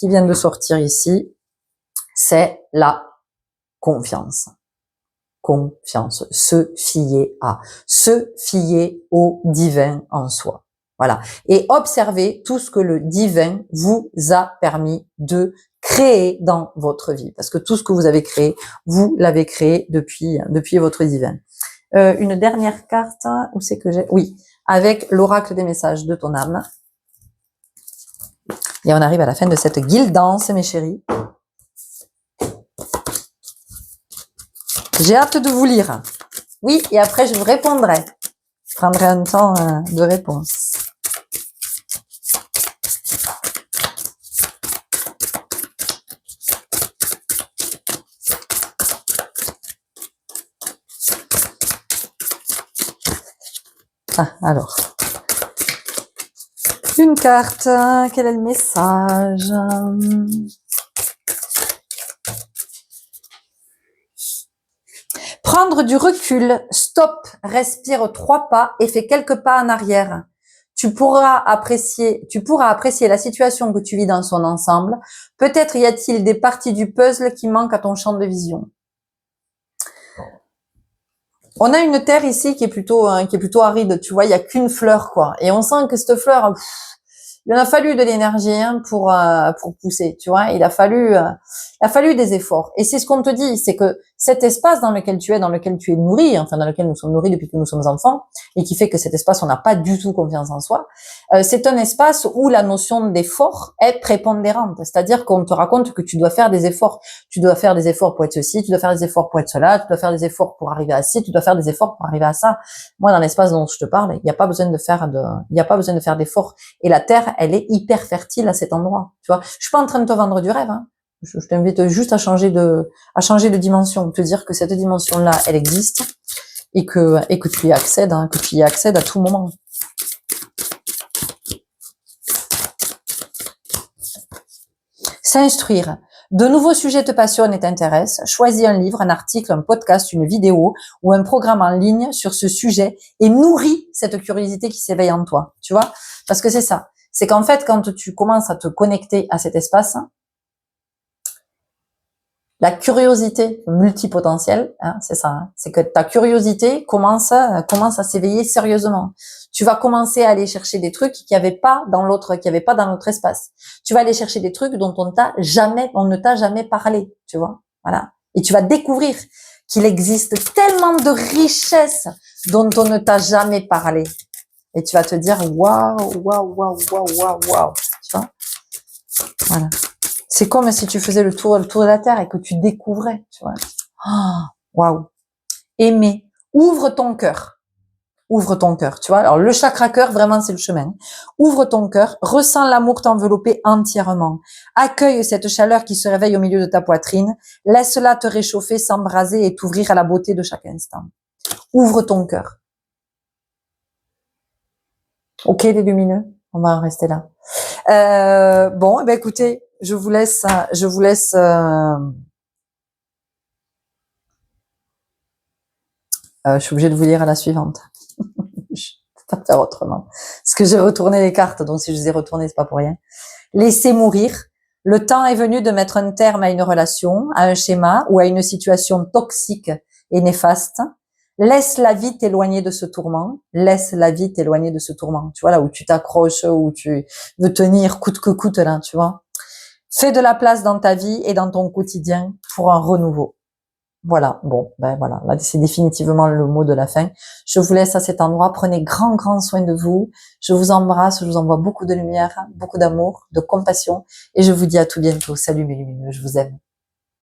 vient de sortir ici, c'est la confiance. Confiance, se fier au divin en soi. Voilà. Et observez tout ce que le divin vous a permis de créer dans votre vie. Parce que tout ce que vous avez créé, vous l'avez créé depuis votre divin. Une dernière carte, où c'est que j'ai? Oui, avec l'oracle des messages de ton âme. Et on arrive à la fin de cette guildance, mes chéris. J'ai hâte de vous lire. Oui, et après je vous répondrai. Je prendrai un temps de réponse. Ah, alors. Une carte, quel est le message? Prendre du recul, stop, respire 3 pas et fais quelques pas en arrière. Tu pourras apprécier la situation que tu vis dans son ensemble. Peut-être y a-t-il des parties du puzzle qui manquent à ton champ de vision. On a une terre ici qui est plutôt aride, tu vois, il y a qu'une fleur, quoi. Et on sent que cette fleur, il en a fallu de l'énergie pour pousser, tu vois. Il a fallu des efforts. Et c'est ce qu'on te dit, c'est que cet espace dans lequel tu es nourri, enfin dans lequel nous sommes nourris depuis que nous sommes enfants, et qui fait que cet espace, on n'a pas du tout confiance en soi, c'est un espace où la notion d'effort est prépondérante. C'est-à-dire qu'on te raconte que tu dois faire des efforts. Tu dois faire des efforts pour être ceci, tu dois faire des efforts pour être cela, tu dois faire des efforts pour arriver à ci, tu dois faire des efforts pour arriver à ça. Moi, dans l'espace dont je te parle, il n'y a pas besoin de faire d'efforts. Et la terre, elle est hyper fertile à cet endroit. Tu vois, je suis pas en train de te vendre du rêve, hein. Je t'invite juste à changer de dimension, te dire que cette dimension-là, elle existe et que tu y accèdes, hein, que tu y accèdes à tout moment. S'instruire. De nouveaux sujets te passionnent et t'intéressent. Choisis un livre, un article, un podcast, une vidéo ou un programme en ligne sur ce sujet et nourris cette curiosité qui s'éveille en toi. Tu vois? Parce que c'est ça. C'est qu'en fait, quand tu commences à te connecter à cet espace, la curiosité multipotentielle, hein, c'est ça, hein, c'est que ta curiosité commence à s'éveiller sérieusement. Tu vas commencer à aller chercher des trucs qu'il n'y avait pas dans l'autre espace. Tu vas aller chercher des trucs dont on ne t'a jamais parlé, tu vois, voilà. Et tu vas découvrir qu'il existe tellement de richesses dont on ne t'a jamais parlé. Et tu vas te dire waouh, waouh, waouh, waouh, waouh, waouh, tu vois, voilà. C'est comme si tu faisais le tour de la Terre et que tu découvrais, tu vois. Waouh. Aimer. Ouvre ton cœur. Ouvre ton cœur, tu vois. Alors, le chakra cœur, vraiment, c'est le chemin. Ouvre ton cœur. Ressens l'amour t'envelopper entièrement. Accueille cette chaleur qui se réveille au milieu de ta poitrine. Laisse-la te réchauffer, s'embraser et t'ouvrir à la beauté de chaque instant. Ouvre ton cœur. Ok, les lumineux? On va en rester là. Bon, ben écoutez, je vous laisse. Je suis obligée de vous lire à la suivante. Je peux pas faire autrement. Parce que j'ai retourné les cartes, donc si je les ai retournées, c'est pas pour rien. Laissez mourir. Le temps est venu de mettre un terme à une relation, à un schéma ou à une situation toxique et néfaste. Laisse la vie t'éloigner de ce tourment. Laisse la vie t'éloigner de ce tourment. Tu vois, là où tu t'accroches, où tu veux tenir coûte que coûte, là, tu vois. Fais de la place dans ta vie et dans ton quotidien pour un renouveau. Voilà, bon, ben voilà, là c'est définitivement le mot de la fin. Je vous laisse à cet endroit, prenez grand soin de vous. Je vous embrasse, je vous envoie beaucoup de lumière, beaucoup d'amour, de compassion et je vous dis à tout bientôt. Salut mes lumineux, je vous aime.